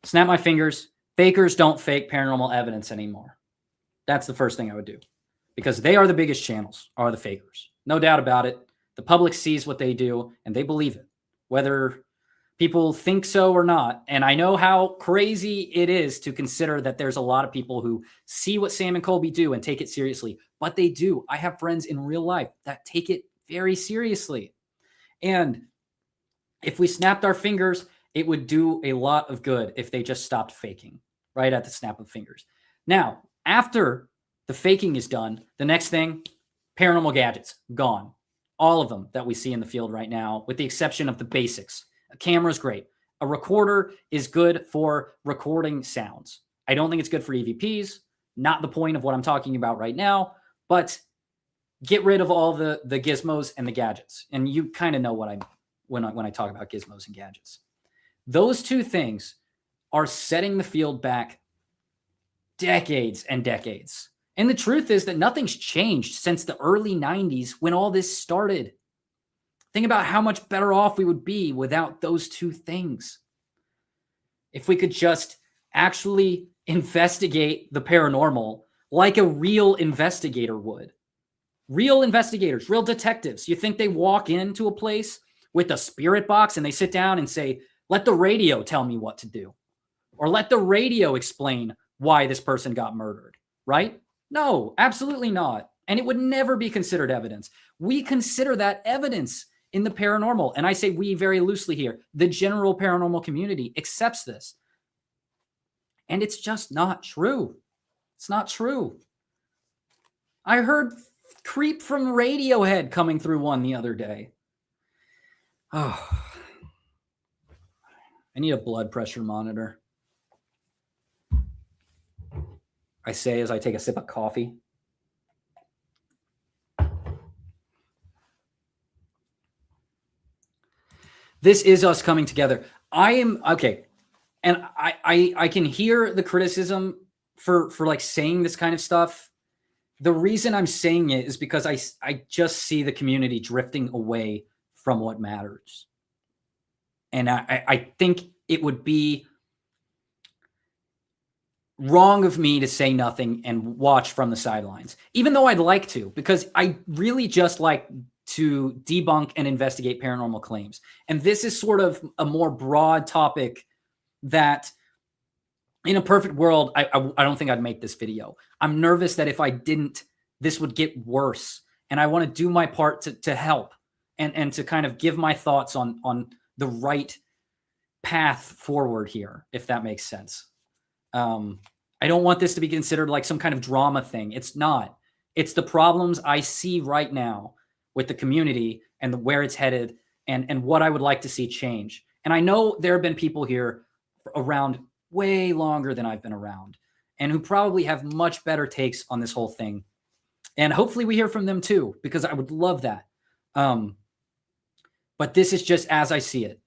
snap my fingers. Fakers don't fake paranormal evidence anymore. That's the first thing I would do, because they are the biggest channels, are the fakers. No doubt about it. The public sees what they do and they believe it, whether people think so or not. And I know how crazy it is to consider that there's a lot of people who see what Sam and Colby do and take it seriously, but they do. I have friends in real life that take it very seriously. And if we snapped our fingers, it would do a lot of good if they just stopped faking right at the snap of fingers. Now, after the faking is done, the next thing, paranormal gadgets, gone. All of them that we see in the field right now, with the exception of the basics. A camera's great. A recorder is good for recording sounds. I don't think it's good for EVPs. Not the point of what I'm talking about right now, but get rid of all the gizmos and the gadgets. And you kind of know what I mean when I talk about gizmos and gadgets. Those two things are setting the field back decades and decades. And the truth is that nothing's changed since the early 90s when all this started. Think about how much better off we would be without those two things. If we could just actually investigate the paranormal like a real investigator would. Real investigators, real detectives. You think they walk into a place with a spirit box and they sit down and say, let the radio tell me what to do? Or let the radio explain why this person got murdered, right? No, absolutely not. And it would never be considered evidence. We consider that evidence in the paranormal. And I say we very loosely here. The general paranormal community accepts this. And it's just not true. It's not true. I heard Creep from Radiohead coming through one the other day. Oh, I need a blood pressure monitor. I say as I take a sip of coffee. This is us coming together. I am okay. And I can hear the criticism for like saying this kind of stuff. The reason I'm saying it is because I just see the community drifting away from what matters. And I think it would be wrong of me to say nothing and watch from the sidelines, even though I'd like to, because I really just like to debunk and investigate paranormal claims. And this is sort of a more broad topic that in a perfect world, I don't think I'd make this video. I'm nervous that if I didn't, this would get worse. And I want to do my part to help and to kind of give my thoughts on the right path forward here, if that makes sense. I don't want this to be considered like some kind of drama thing. It's not. It's the problems I see right now with the community and where it's headed and what I would like to see change. And I know there have been people here around way longer than I've been around and who probably have much better takes on this whole thing. And hopefully we hear from them too, because I would love that. But this is just as I see it.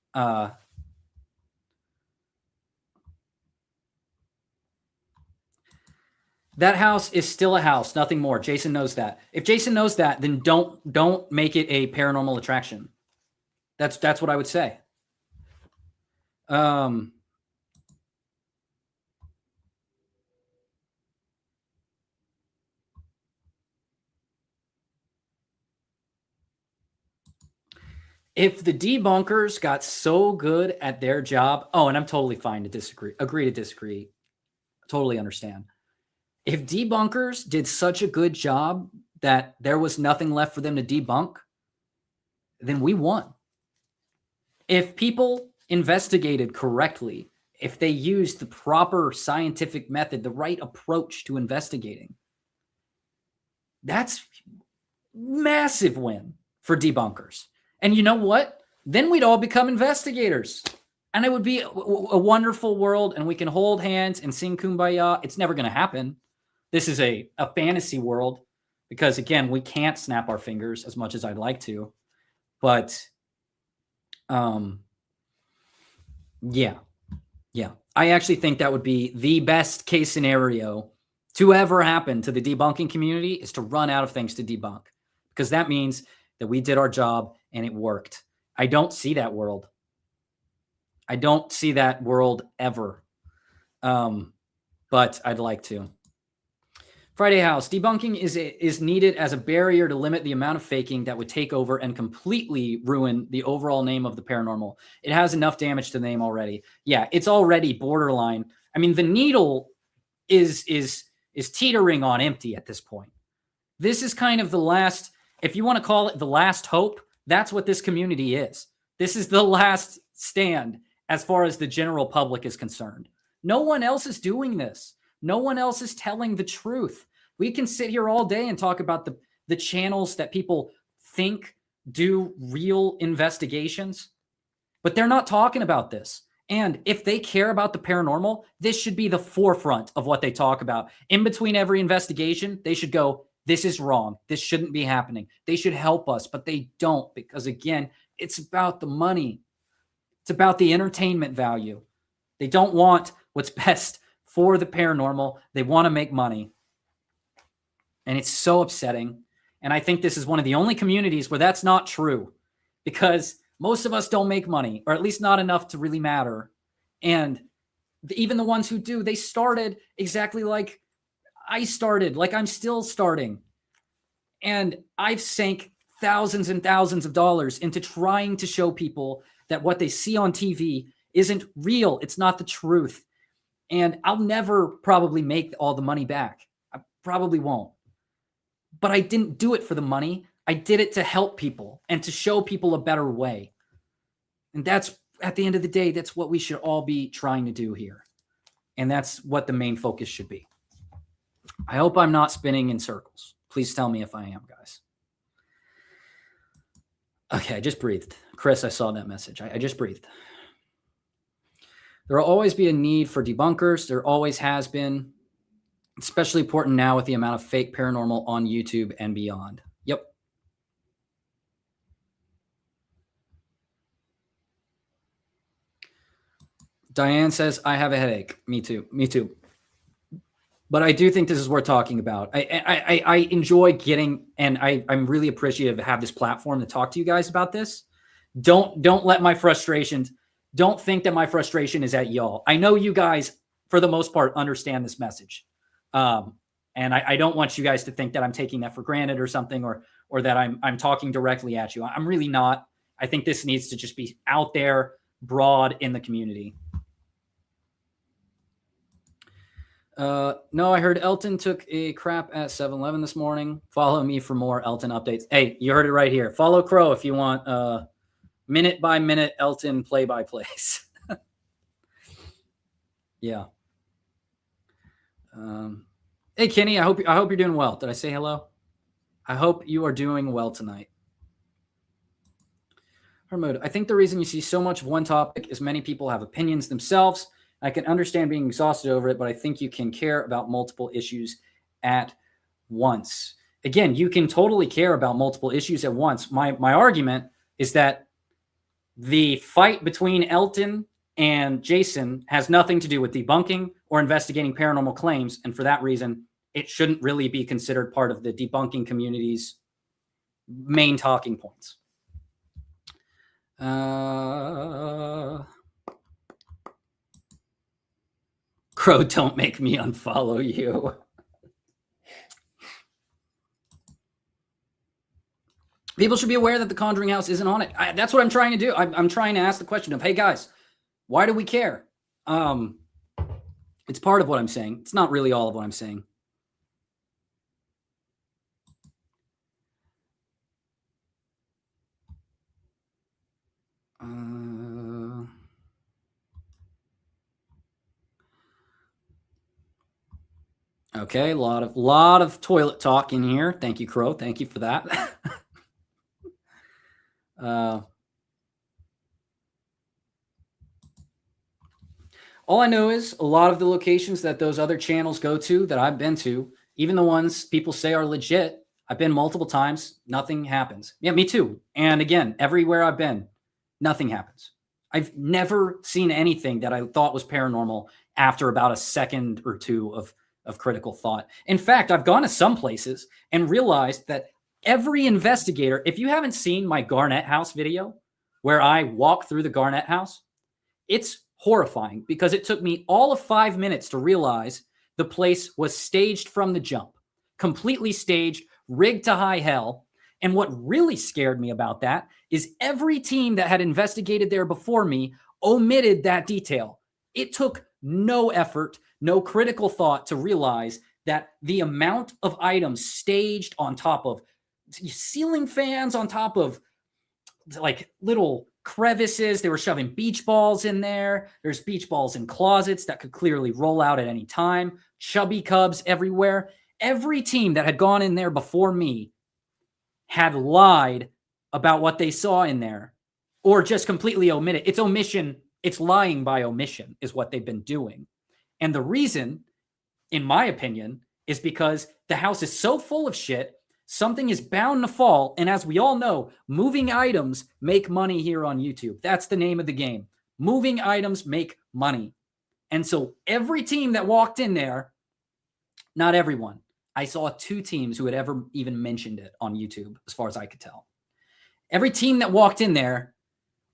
That house is still a house, nothing more. Jason knows that. If Jason knows that, then don't make it a paranormal attraction. That's what I would say. If the debunkers got so good at their job, and I'm totally fine to disagree, agree to disagree, totally understand. If debunkers did such a good job that there was nothing left for them to debunk, then we won. If people investigated correctly, if they used the proper scientific method, the right approach to investigating, that's massive win for debunkers. And you know what? Then we'd all become investigators. And it would be a wonderful world, and we can hold hands and sing Kumbaya. It's never going to happen. This is a fantasy world because, again, we can't snap our fingers as much as I'd like to. But, yeah. I actually think that would be the best case scenario to ever happen to the debunking community, is to run out of things to debunk, because that means that we did our job and it worked. I don't see that world. I don't see that world ever. But I'd like to. Friday House, debunking is needed as a barrier to limit the amount of faking that would take over and completely ruin the overall name of the paranormal. It has enough damage to the name already. Yeah, it's already borderline. I mean, the needle is teetering on empty at this point. This is kind of the last, if you want to call it the last hope, that's what this community is. This is the last stand as far as the general public is concerned. No one else is doing this. No one else is telling the truth. We can sit here all day and talk about the channels that people think do real investigations, but they're not talking about this. And if they care about the paranormal, this should be the forefront of what they talk about. In between every investigation, they should go, this is wrong. This shouldn't be happening. They should help us, but they don't, because, again, it's about the money. It's about the entertainment value. They don't want what's best for the paranormal. They want to make money. And it's so upsetting. And I think this is one of the only communities where that's not true, because most of us don't make money, or at least not enough to really matter. And even the ones who do, they started exactly like I started, like I'm still starting. And I've sank thousands and thousands of dollars into trying to show people that what they see on TV isn't real. It's not the truth. And I'll never probably make all the money back. I probably won't. But I didn't do it for the money. I did it to help people and to show people a better way. And that's, at the end of the day, that's what we should all be trying to do here. And that's what the main focus should be. I hope I'm not spinning in circles. Please tell me if I am, guys. Okay, I just breathed. Chris, I saw that message. I just breathed. There will always be a need for debunkers. There always has been. Especially important now with the amount of fake paranormal on YouTube and beyond. Yep. Diane says, I have a headache. Me too. But I do think this is worth talking about. I enjoy getting, and I'm really appreciative to have this platform to talk to you guys about this. Don't let my frustrations, don't think that my frustration is at y'all. I know you guys, for the most part, understand this message. And I don't want you guys to think that I'm taking that for granted or something, or that I'm talking directly at you. I'm really not. I think this needs to just be out there, broad in the community. No, I heard Elton took a crap at 7-Eleven this morning. Follow me for more Elton updates. Hey, you heard it right here. Follow Crow if you want minute by minute Elton play-by-plays. Yeah. Hey, Kenny, I hope you're doing well. Did I say hello? I hope you are doing well tonight. Hermod, I think the reason you see so much of one topic is many people have opinions themselves. I can understand being exhausted over it, but I think you can care about multiple issues at once. Again, you can totally care about multiple issues at once. My argument is that the fight between Elton and Jason has nothing to do with debunking or investigating paranormal claims, and for that reason, it shouldn't really be considered part of the debunking community's main talking points. Crow, don't make me unfollow you. People should be aware that the Conjuring House isn't on it. That's what I'm trying to do. I'm trying to ask the question of, hey guys, why do we care? It's part of what I'm saying. It's not really all of what I'm saying. Okay, a lot of toilet talk in here. Thank you, Crow. Thank you for that. All I know is a lot of the locations that those other channels go to that I've been to, even the ones people say are legit, I've been multiple times, nothing happens. Yeah, me too. And again, everywhere I've been, nothing happens. I've never seen anything that I thought was paranormal after about a second or two of critical thought. In fact, I've gone to some places and realized that every investigator, if you haven't seen my Garnett House video where I walk through the Garnett House, it's horrifying because it took me all of 5 minutes to realize the place was staged from the jump, completely staged, rigged to high hell. And what really scared me about that is every team that had investigated there before me omitted that detail. It took no effort, no critical thought to realize that the amount of items staged on top of ceiling fans, on top of like little crevices, they were shoving beach balls in there. There's beach balls in closets that could clearly roll out at any time. Chubby cubs everywhere. Every team that had gone in there before me had lied about what they saw in there or just completely omitted. It's omission. It's lying by omission is what they've been doing. And the reason, in my opinion, is because the house is so full of shit, something is bound to fall. And as we all know, moving items make money here on YouTube. That's the name of the game. Moving items make money. And so every team that walked in there, not everyone, I saw 2 teams who had ever even mentioned it on YouTube, as far as I could tell. Every team that walked in there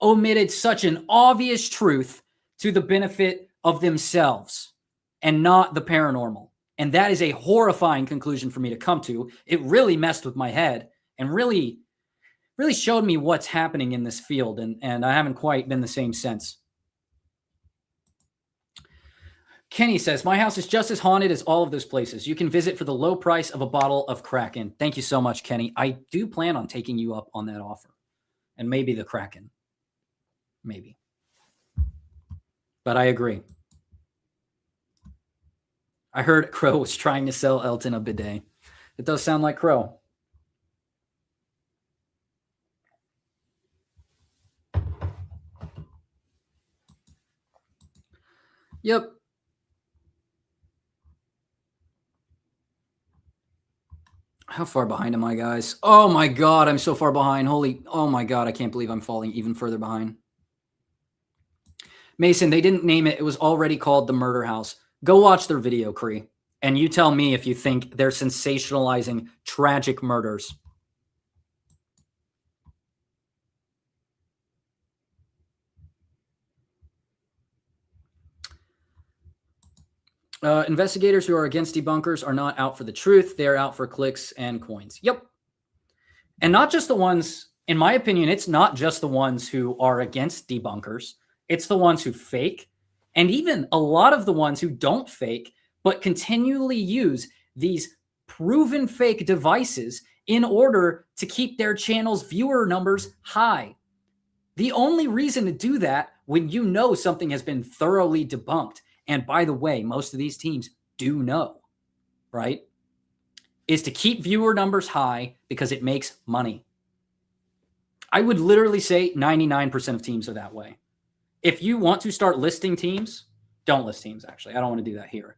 omitted such an obvious truth to the benefit of themselves and not the paranormal. And that is a horrifying conclusion for me to come to. It really messed with my head and really showed me what's happening in this field. And I haven't quite been the same since. Kenny says, my house is just as haunted as all of those places. You can visit for the low price of a bottle of Kraken. Thank you so much, Kenny. I do plan on taking you up on that offer. And maybe the Kraken. Maybe. But I agree. I heard Crow was trying to sell Elton a bidet. It does sound like Crow. Yep. How far behind am I, guys? Oh my God, I'm so far behind. Oh my God, I can't believe I'm falling even further behind. Mason, they didn't name it. It was already called The Murder House. Go watch their video, Cree. And you tell me if you think they're sensationalizing tragic murders. Investigators who are against debunkers are not out for the truth. They're out for clicks and coins. Yep. And not just the ones, in my opinion, it's not just the ones who are against debunkers. It's the ones who fake. And even a lot of the ones who don't fake, but continually use these proven fake devices in order to keep their channel's viewer numbers high. The only reason to do that when you know something has been thoroughly debunked, and by the way, most of these teams do know, right, is to keep viewer numbers high because it makes money. I would literally say 99% of teams are that way. If you want to start listing teams, don't list teams, actually. I don't want to do that here.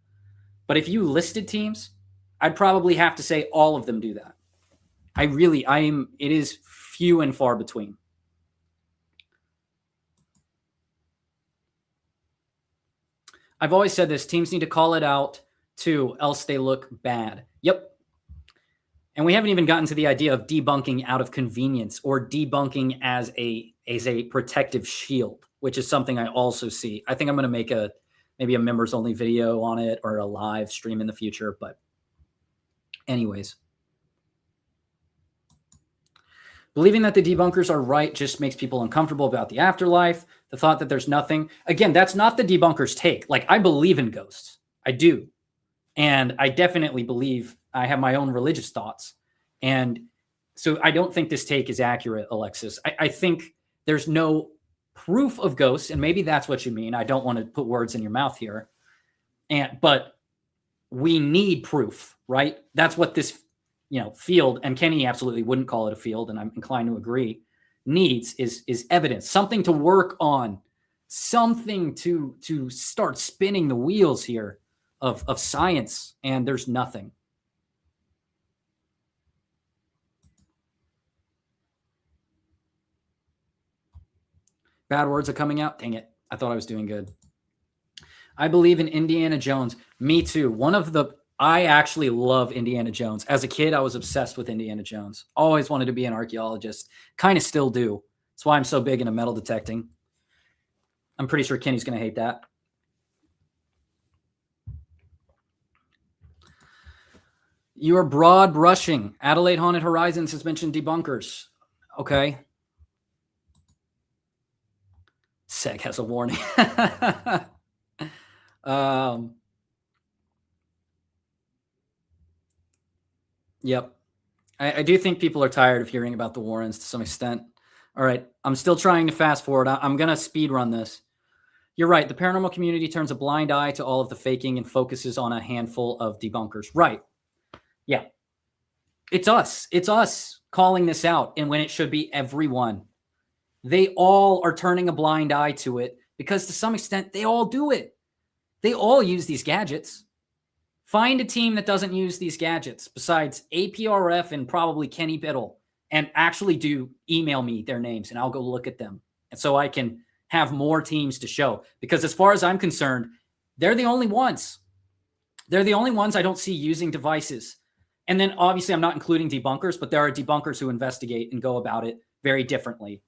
But if you listed teams, I'd probably have to say all of them do that. It is few and far between. I've always said this, teams need to call it out 2, else they look bad. Yep. And we haven't even gotten to the idea of debunking out of convenience or debunking as a protective shield, which is something I also see. I think I'm going to make maybe a members only video on it or a live stream in the future. But anyways, believing that the debunkers are right just makes people uncomfortable about the afterlife. The thought that there's nothing. Again, that's not the debunkers' take. Like, I believe in ghosts. I do. And I definitely believe I have my own religious thoughts. And so I don't think this take is accurate, Alexis. I think there's no proof of ghosts, and maybe that's what you mean. I don't want to put words in your mouth here. But we need proof, right? That's what this field, and Kenny absolutely wouldn't call it a field, and I'm inclined to agree, needs is evidence, something to work on, something to start spinning the wheels here of science, and there's nothing. Bad words are coming out. Dang it. I thought I was doing good. I believe in Indiana Jones. Me too. I actually love Indiana Jones. As a kid, I was obsessed with Indiana Jones. Always wanted to be an archaeologist. Kind of still do. That's why I'm so big into metal detecting. I'm pretty sure Kenny's going to hate that. You are broad brushing. Adelaide Haunted Horizons has mentioned debunkers. Okay. Seg has a warning. Yep. I do think people are tired of hearing about the Warrens to some extent. All right. I'm still trying to fast forward. I'm going to speed run this. You're right. The paranormal community turns a blind eye to all of the faking and focuses on a handful of debunkers. Right. Yeah. It's us. It's us calling this out, and when it should be everyone. They all are turning a blind eye to it because to some extent they all do it. They all use these gadgets. Find a team that doesn't use these gadgets besides APRF and probably Kenny Biddle, and actually do email me their names and I'll go look at them. And so I can have more teams to show, because as far as I'm concerned, they're the only ones. They're the only ones I don't see using devices. And then obviously I'm not including debunkers, but there are debunkers who investigate and go about it very differently.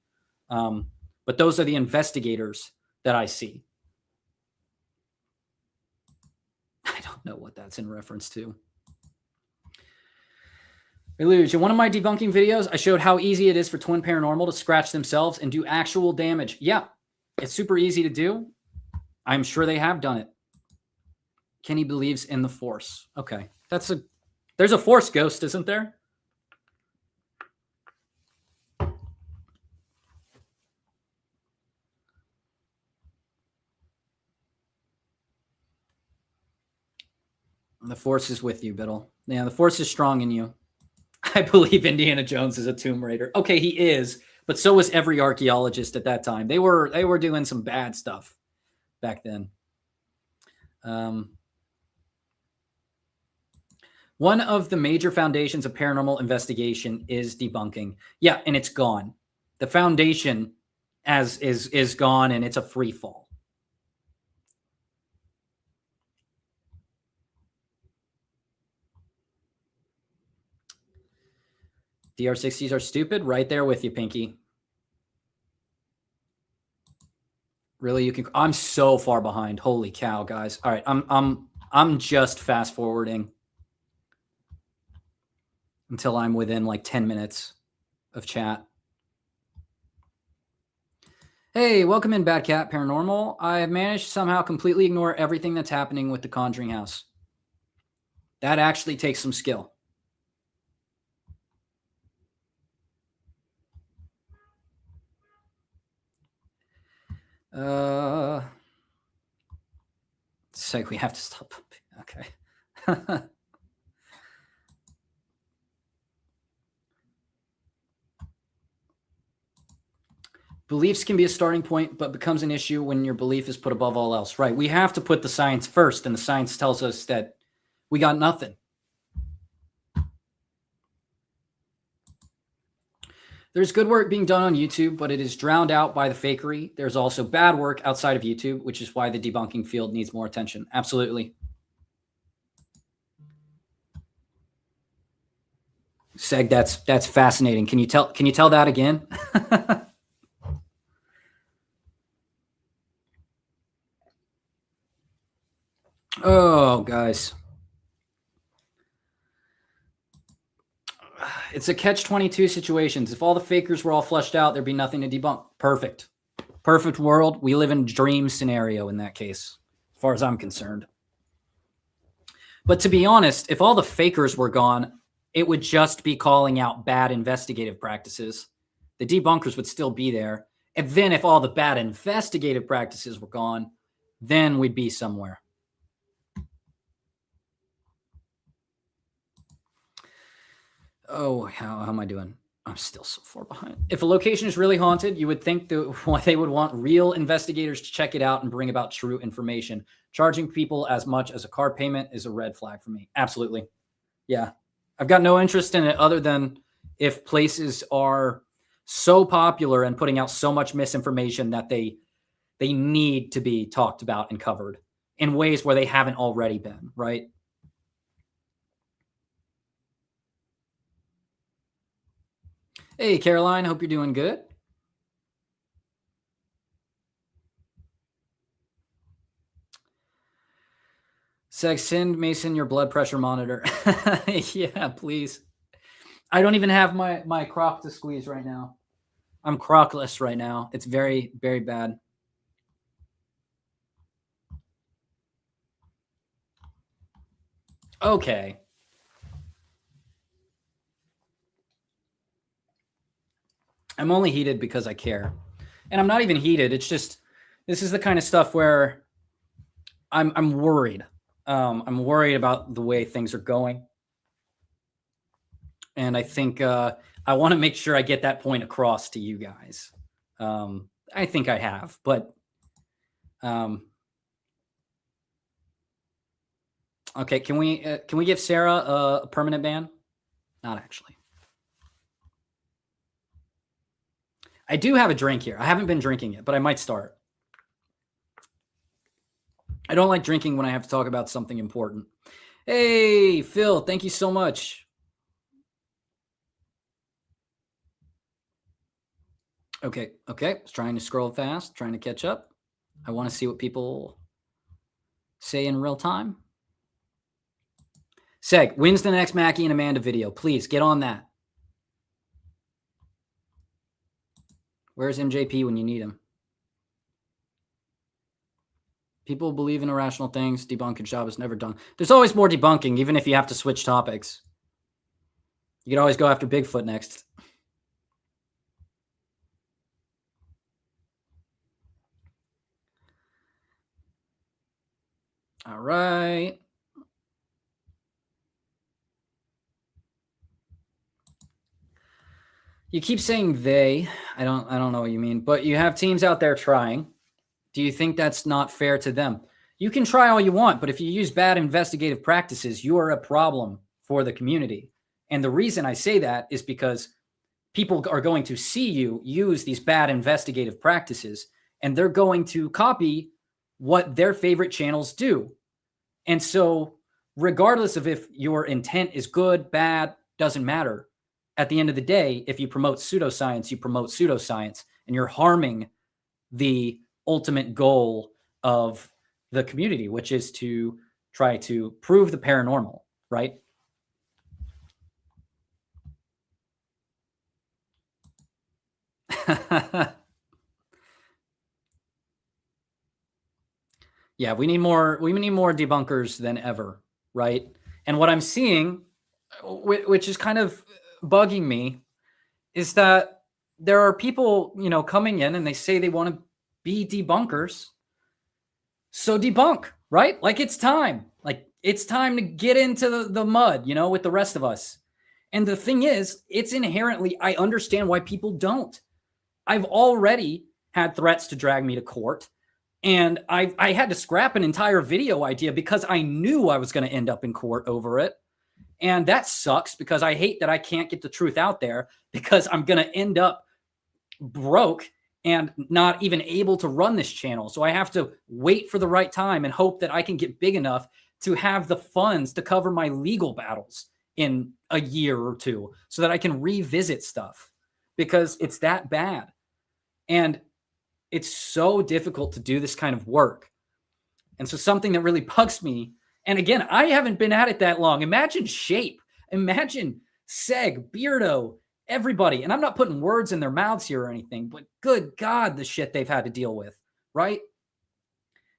But those are the investigators that I see. I don't know what that's in reference to. Illuge, in one of my debunking videos, I showed how easy it is for Twin Paranormal to scratch themselves and do actual damage. Yeah, it's super easy to do. I'm sure they have done it. Kenny believes in the Force. Okay, there's a Force ghost, isn't there? The Force is with you, Biddle. Yeah, the Force is strong in you. I believe Indiana Jones is a Tomb Raider. Okay, he is, but so was every archaeologist at that time. They were doing some bad stuff back then. One of the major foundations of paranormal investigation is debunking. Yeah, and it's gone. The foundation is gone, and it's a free fall. DR60s are stupid. Right there with you, Pinky. Really, you can. I'm so far behind. Holy cow, guys! All right, I'm just fast forwarding until I'm within like 10 minutes of chat. Hey, welcome in, Bad Cat Paranormal. I have managed to somehow completely ignore everything that's happening with the Conjuring House. That actually takes some skill. It's like we have to stop. Okay. Beliefs can be a starting point, but becomes an issue when your belief is put above all else. Right. We have to put the science first, and the science tells us that we got nothing. There's good work being done on YouTube, but it is drowned out by the fakery. There's also bad work outside of YouTube, which is why the debunking field needs more attention. Absolutely. Seg, that's fascinating. Can you tell that again? Oh, guys. It's a catch-22 situations. If all the fakers were all fleshed out, there'd be nothing to debunk. Perfect. Perfect world. We live in a dream scenario in that case, as far as I'm concerned. But to be honest, if all the fakers were gone, it would just be calling out bad investigative practices. The debunkers would still be there. And then if all the bad investigative practices were gone, then we'd be somewhere. Oh, how am I doing? I'm still so far behind. If a location is really haunted, you would think that they would want real investigators to check it out and bring about true information. Charging people as much as a car payment is a red flag for me. Absolutely. Yeah. I've got no interest in it other than if places are so popular and putting out so much misinformation that they need to be talked about and covered in ways where they haven't already been, right? Hey, Caroline, hope you're doing good. Seg, send Mason your blood pressure monitor. Yeah, please. I don't even have my crock to squeeze right now. I'm crockless right now. It's very, very bad. Okay. I'm only heated because I care. And I'm not even heated. It's just, this is the kind of stuff where I'm worried. I'm worried about the way things are going. And I think I want to make sure I get that point across to you guys. I think I have, but okay. Can we give Sarah a permanent ban? Not actually. I do have a drink here. I haven't been drinking it, but I might start. I don't like drinking when I have to talk about something important. Hey, Phil, thank you so much. Okay. Trying to scroll fast, trying to catch up. I want to see what people say in real time. Seg, when's the next Mackie and Amanda video? Please get on that. Where's MJP when you need him? People believe in irrational things. Debunking job is never done. There's always more debunking, even if you have to switch topics. You could always go after Bigfoot next. All right. You keep saying they. I don't know what you mean, but you have teams out there trying. Do you think that's not fair to them? You can try all you want, but if you use bad investigative practices, you are a problem for the community. And the reason I say that is because people are going to see you use these bad investigative practices, and they're going to copy what their favorite channels do. And so regardless of if your intent is good, bad, doesn't matter. At the end of the day, if you promote pseudoscience, you promote pseudoscience, and you're harming the ultimate goal of the community, which is to try to prove the paranormal, right? Yeah, we need more debunkers than ever, right? And what I'm seeing, which is kind of bugging me, is that there are people, coming in and they say they want to be debunkers. So debunk, right? Like it's time. Like it's time to get into the mud, with the rest of us. And the thing is, it's inherently, I understand why people don't. I've already had threats to drag me to court. And I had to scrap an entire video idea because I knew I was going to end up in court over it. And that sucks because I hate that I can't get the truth out there because I'm going to end up broke and not even able to run this channel. So I have to wait for the right time and hope that I can get big enough to have the funds to cover my legal battles. in a year or two so that I can revisit stuff because it's that bad. And it's so difficult to do this kind of work. And so something that really bugs me, and again, I haven't been at it that long. Imagine Shape, imagine Seg, Beardo, everybody. And I'm not putting words in their mouths here or anything, but good God, the shit they've had to deal with, right?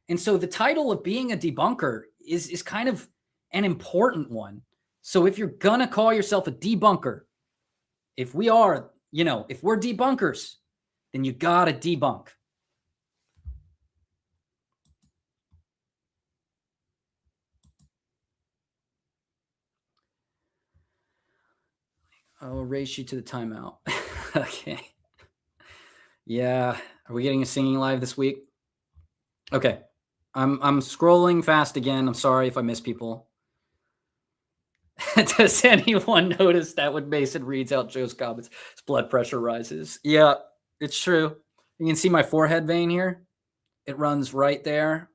And so the title of being a debunker is kind of an important one. So if you're going to call yourself a debunker, if we are, if we're debunkers, then you got to debunk. I'll race you to the timeout. Okay. Yeah. Are we getting a singing live this week? Okay. I'm scrolling fast again. I'm sorry if I miss people. Does anyone notice that when Mason reads out Joe's comments, his blood pressure rises? Yeah, it's true. You can see my forehead vein here. It runs right there.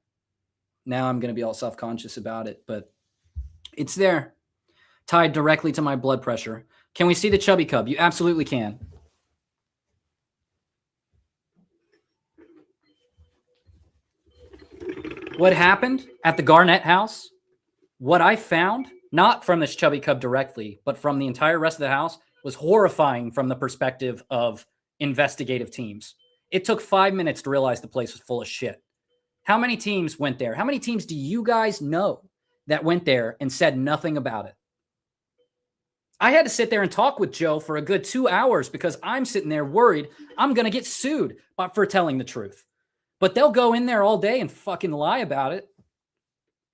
Now I'm going to be all self-conscious about it, but it's there, tied directly to my blood pressure. Can we see the chubby cub? You absolutely can. What happened at the Garnett house, what I found, not from this chubby cub directly, but from the entire rest of the house, was horrifying from the perspective of investigative teams. It took 5 minutes to realize the place was full of shit. How many teams went there? How many teams do you guys know that went there and said nothing about it? I had to sit there and talk with Joe for a good 2 hours because I'm sitting there worried I'm going to get sued for telling the truth. But they'll go in there all day and fucking lie about it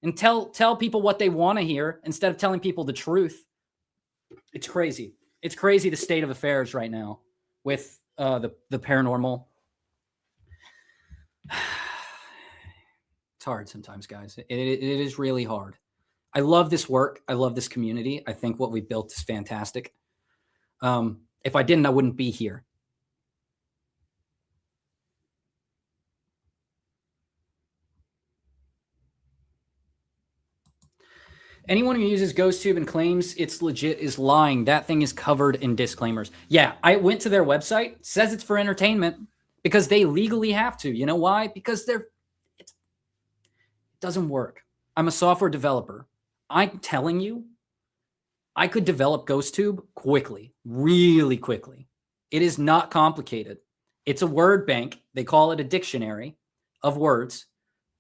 and tell people what they want to hear instead of telling people the truth. It's crazy. It's crazy the state of affairs right now with the paranormal. It's hard sometimes, guys. It is really hard. I love this work. I love this community. I think what we built is fantastic. If I didn't, I wouldn't be here. Anyone who uses GhostTube and claims it's legit is lying. That thing is covered in disclaimers. Yeah, I went to their website. Says it's for entertainment because they legally have to. You know why? Because it doesn't work. I'm a software developer. I'm telling you, I could develop GhostTube quickly, really quickly. It is not complicated. It's a word bank. They call it a dictionary of words.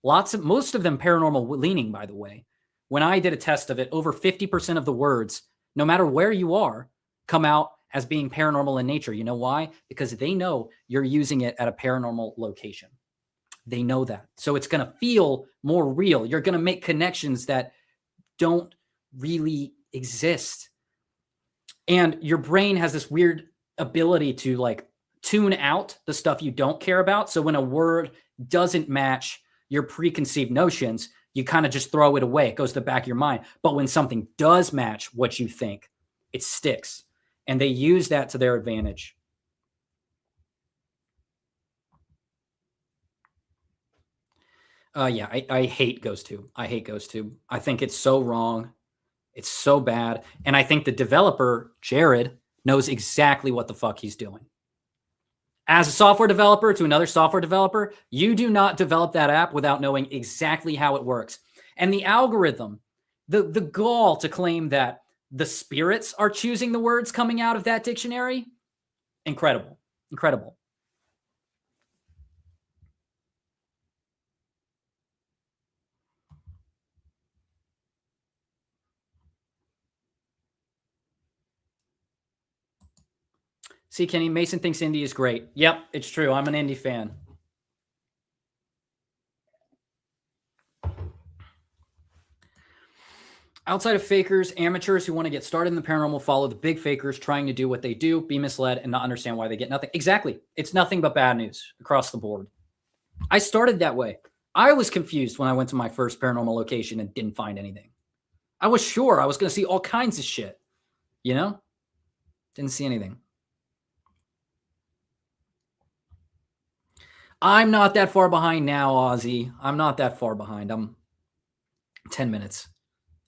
Most of them paranormal leaning, by the way. When I did a test of it, over 50% of the words, no matter where you are, come out as being paranormal in nature. You know why? Because they know you're using it at a paranormal location. They know that. So it's going to feel more real. You're going to make connections that don't really exist. And your brain has this weird ability to like tune out the stuff you don't care about. So when a word doesn't match your preconceived notions, you kind of just throw it away. It goes to the back of your mind. But when something does match what you think, it sticks. And they use that to their advantage. Yeah, I hate GhostTube. I hate GhostTube. I think it's so wrong. It's so bad. And I think the developer, Jared, knows exactly what the fuck he's doing. As a software developer to another software developer, you do not develop that app without knowing exactly how it works. And the algorithm, the gall to claim that the spirits are choosing the words coming out of that dictionary, incredible, incredible. See, Kenny, Mason thinks indie is great. Yep, it's true. I'm an indie fan. Outside of fakers, amateurs who want to get started in the paranormal follow the big fakers trying to do what they do, be misled, and not understand why they get nothing. Exactly. It's nothing but bad news across the board. I started that way. I was confused when I went to my first paranormal location and didn't find anything. I was sure I was going to see all kinds of shit. You know? Didn't see anything. I'm not that far behind now, Ozzy. I'm not that far behind. I'm 10 minutes.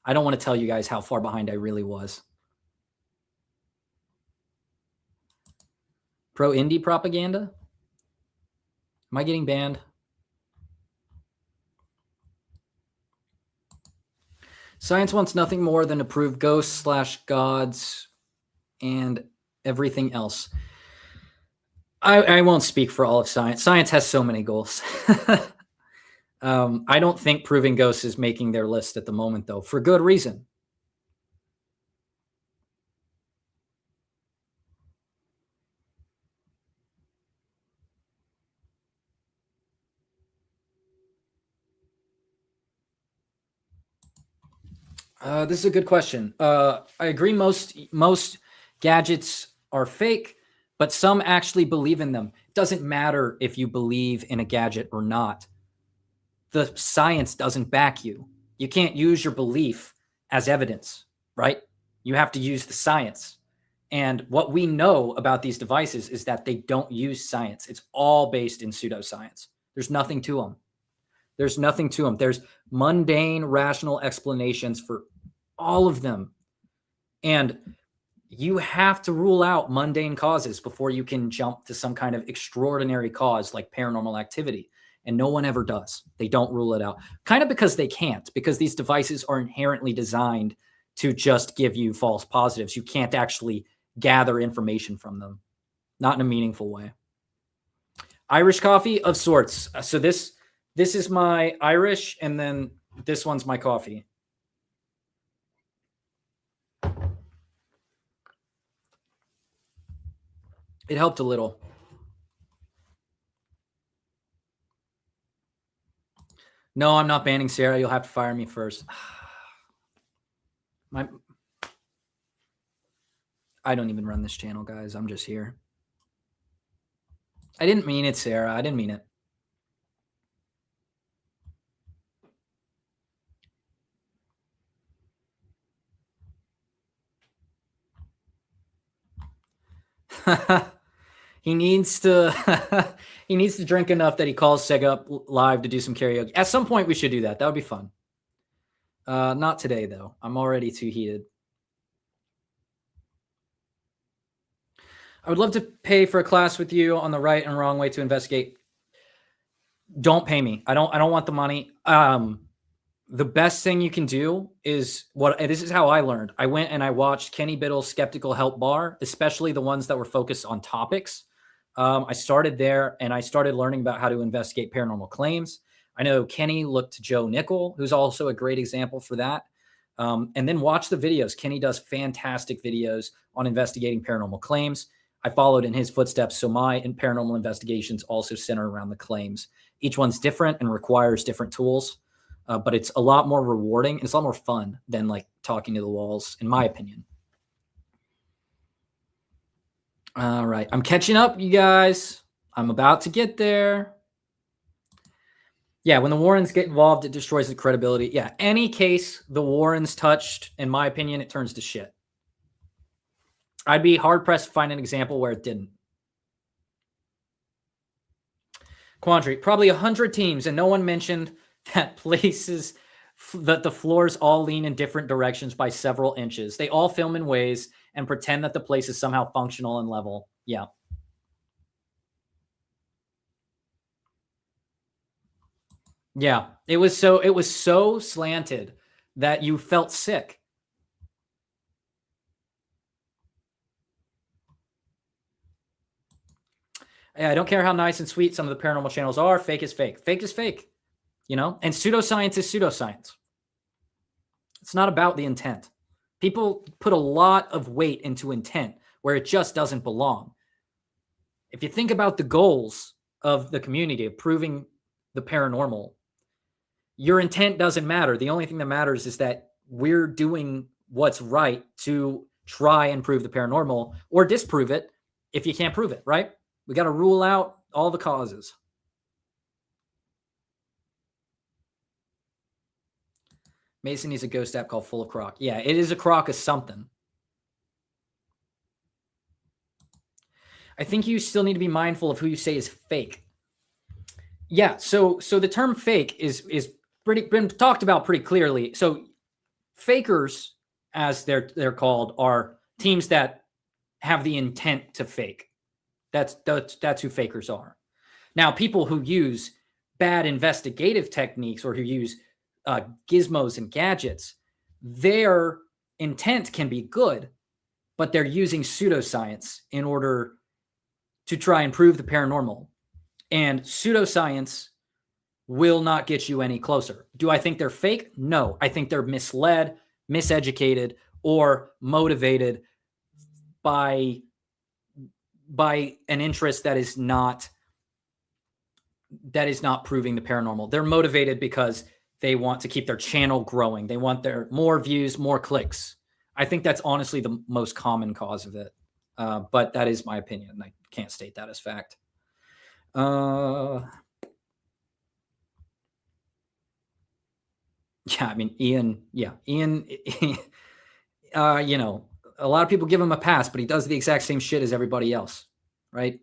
I don't want to tell you guys how far behind I really was. Pro-indie propaganda? Am I getting banned? Science wants nothing more than to prove ghosts / gods and everything else. I won't speak for all of science. Science has so many goals. I don't think proving ghosts is making their list at the moment, though, for good reason. This is a good question. I agree most gadgets are fake, but some actually believe in them. It doesn't matter if you believe in a gadget or not. The science doesn't back you. You can't use your belief as evidence, right? You have to use the science. And what we know about these devices is that they don't use science. It's all based in pseudoscience. There's nothing to them. There's nothing to them. There's mundane, rational explanations for all of them. And you have to rule out mundane causes before you can jump to some kind of extraordinary cause like paranormal activity. And no one ever does. They don't rule it out. Kind of because they can't, because these devices are inherently designed to just give you false positives. You can't actually gather information from them, not in a meaningful way. Irish coffee of sorts. So this is my Irish, and then this one's my coffee. It helped a little. No, I'm not banning Sarah. You'll have to fire me first. I don't even run this channel, guys. I'm just here. I didn't mean it, Sarah. I didn't mean it. He needs to he needs to drink enough that he calls Sega up live to do some karaoke. At some point we should do that. That would be fun. Not today though. I'm already too heated. I would love to pay for a class with you on the right and wrong way to investigate. Don't pay me. I don't want the money. The best thing you can do is this is how I learned. I went and I watched Kenny Biddle's Skeptical Help Bar, especially the ones that were focused on topics. I started there and I started learning about how to investigate paranormal claims. I know Kenny looked to Joe Nickel, who's also a great example for that. And then watch the videos. Kenny does fantastic videos on investigating paranormal claims. I followed in his footsteps, so my paranormal investigations also center around the claims. Each one's different and requires different tools, but it's a lot more rewarding and it's a lot more fun than like talking to the walls, in my opinion. All right, I'm catching up, you guys. I'm about to get there. Yeah, when the Warrens get involved, it destroys the credibility. Yeah, any case the Warrens touched, in my opinion, it turns to shit. I'd be hard-pressed to find an example where it didn't. Quandary, probably 100 teams, and no one mentioned that places, that the floors all lean in different directions by several inches. They all film in ways and pretend that the place is somehow functional and level. Yeah. Yeah, it was so slanted that you felt sick. I don't care how nice and sweet some of the paranormal channels are. Fake is fake. Fake is fake, you know? And pseudoscience is pseudoscience. It's not about the intent. People put a lot of weight into intent where it just doesn't belong. If you think about the goals of the community of proving the paranormal, your intent doesn't matter. The only thing that matters is that we're doing what's right to try and prove the paranormal or disprove it if you can't prove it, right? We got to rule out all the causes. Mason needs a ghost app called Full of Crock. Yeah, it is a crock of something. I think you still need to be mindful of who you say is fake. Yeah, so the term fake is been talked about pretty clearly. So fakers, as they're called, are teams that have the intent to fake. That's who fakers are. Now, people who use bad investigative techniques or who use gizmos and gadgets, their intent can be good, but they're using pseudoscience in order to try and prove the paranormal. And pseudoscience will not get you any closer. Do I think they're fake? No. I think they're misled, miseducated, or motivated by an interest that is not proving the paranormal. They're motivated because they want to keep their channel growing. They want their more views, more clicks. I think that's honestly the most common cause of it. But that is my opinion. I can't state that as fact. Yeah, I mean, Ian, you know, a lot of people give him a pass, but he does the exact same shit as everybody else, right?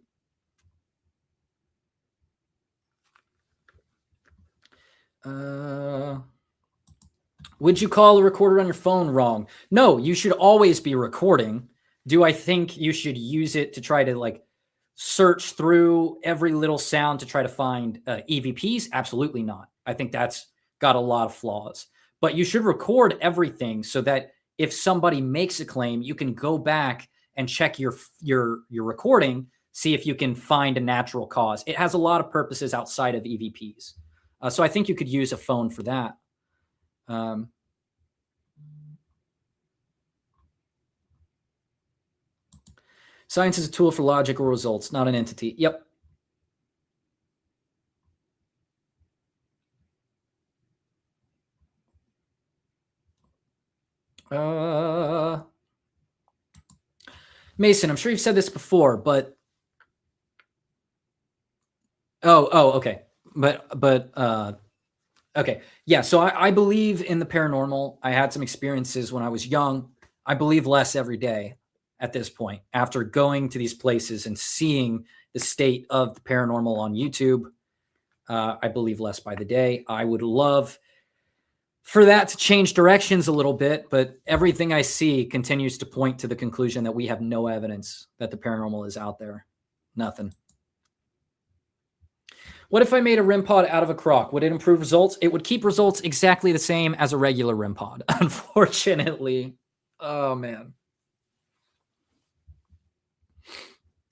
Would you call the recorder on your phone wrong? No, you should always be recording. Do I think you should use it to try to like search through every little sound to try to find EVPs? Absolutely not. I think that's got a lot of flaws. But you should record everything so that if somebody makes a claim, you can go back and check your recording, see if you can find a natural cause. It has a lot of purposes outside of EVPs. So I think you could use a phone for that. Science is a tool for logical results, not an entity. Yep. Mason, I'm sure you've said this before, but okay. Okay. Yeah. So I believe in the paranormal. I had some experiences when I was young. I believe less every day at this point after going to these places and seeing the state of the paranormal on YouTube. I believe less by the day. I would love for that to change directions a little bit, but everything I see continues to point to the conclusion that we have no evidence that the paranormal is out there. Nothing. What if I made a REM pod out of a crock? Would it improve results? It would keep results exactly the same as a regular REM pod, unfortunately. Oh, man.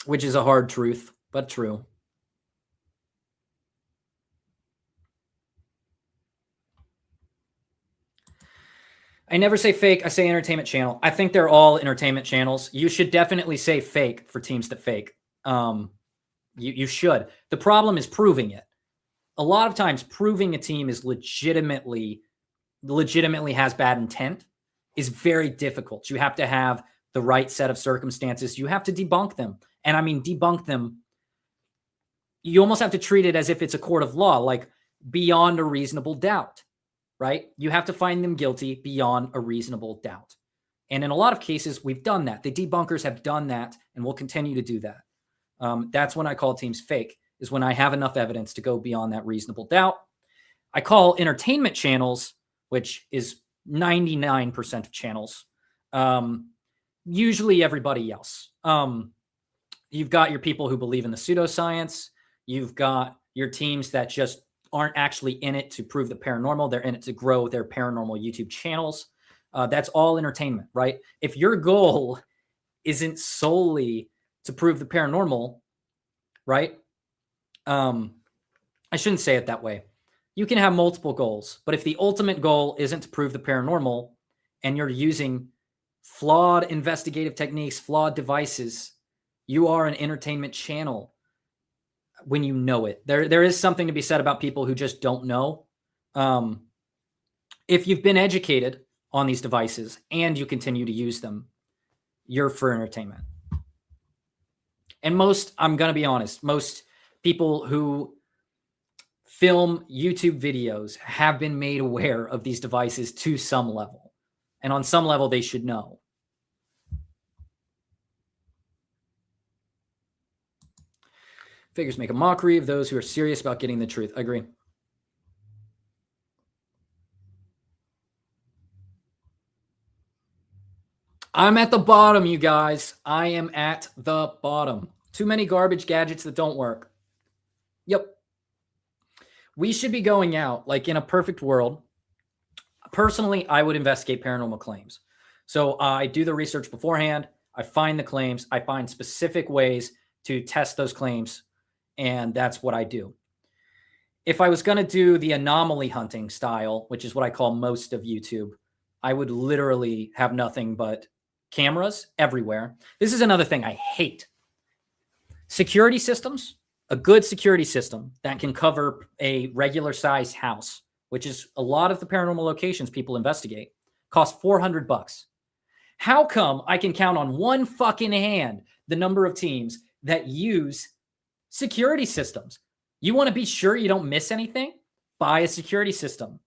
Which is a hard truth, but true. I never say fake. I say entertainment channel. I think they're all entertainment channels. You should definitely say fake for teams that fake. You should. The problem is proving it. A lot of times proving a team is legitimately has bad intent is very difficult. You have to have the right set of circumstances. You have to debunk them. And I mean, debunk them. You almost have to treat it as if it's a court of law, like beyond a reasonable doubt, right? You have to find them guilty beyond a reasonable doubt. And in a lot of cases, we've done that. The debunkers have done that and will continue to do that. That's when I call teams fake, is when I have enough evidence to go beyond that reasonable doubt. I call entertainment channels, which is 99% of channels, usually everybody else. You've got your people who believe in the pseudoscience. You've got your teams that just aren't actually in it to prove the paranormal. They're in it to grow their paranormal YouTube channels. That's all entertainment, right? If your goal isn't solely to prove the paranormal, right? I shouldn't say it that way. You can have multiple goals, but if the ultimate goal isn't to prove the paranormal and you're using flawed investigative techniques, flawed devices, you are an entertainment channel when you know it. There is something to be said about people who just don't know. If you've been educated on these devices and you continue to use them, you're for entertainment. And I'm going to be honest, most people who film YouTube videos have been made aware of these devices to some level. And on some level, they should know. Figures make a mockery of those who are serious about getting the truth. I agree. I'm at the bottom, you guys. I am at the bottom. Too many garbage gadgets that don't work. Yep. We should be going out, like in a perfect world. Personally, I would investigate paranormal claims. So I do the research beforehand. I find the claims. I find specific ways to test those claims. And that's what I do. If I was going to do the anomaly hunting style, which is what I call most of YouTube, I would literally have nothing but cameras everywhere. This is another thing I hate. Security systems, a good security system that can cover a regular size house, which is a lot of the paranormal locations people investigate, costs $400. How come I can count on one fucking hand the number of teams that use security systems? You want to be sure you don't miss anything? Buy a security system.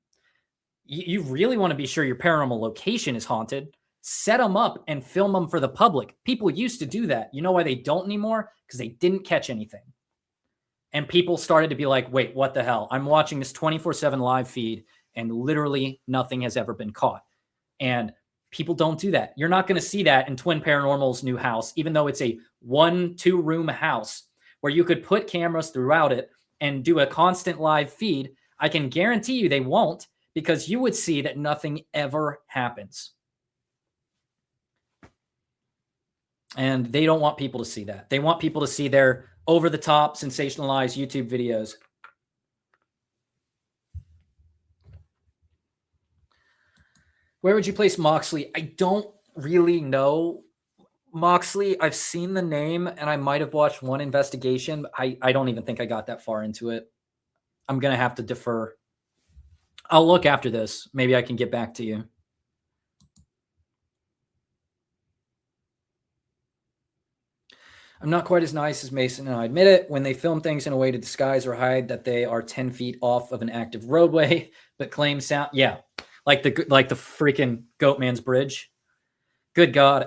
You really want to be sure your paranormal location is haunted? Set them up and film them for the public. People used to do that. You know why they don't anymore? Because they didn't catch anything. And people started to be like, wait, what the hell? I'm watching this 24/7 live feed and literally nothing has ever been caught. And people don't do that. You're not going to see that in Twin Paranormal's new house, even though it's a 1-2 room house where you could put cameras throughout it and do a constant live feed. I can guarantee you they won't, because you would see that nothing ever happens. And they don't want people to see that. They want people to see their over-the-top, sensationalized YouTube videos. Where would you place Moxley? I don't really know Moxley. I've seen the name, and I might have watched one investigation, but I don't even think I got that far into it. I'm going to have to defer. I'll look after this. Maybe I can get back to you. I'm not quite as nice as Mason, and I admit it. When they film things in a way to disguise or hide that they are 10 feet off of an active roadway, but claim sound, yeah, like the freaking Goatman's Bridge. Good God,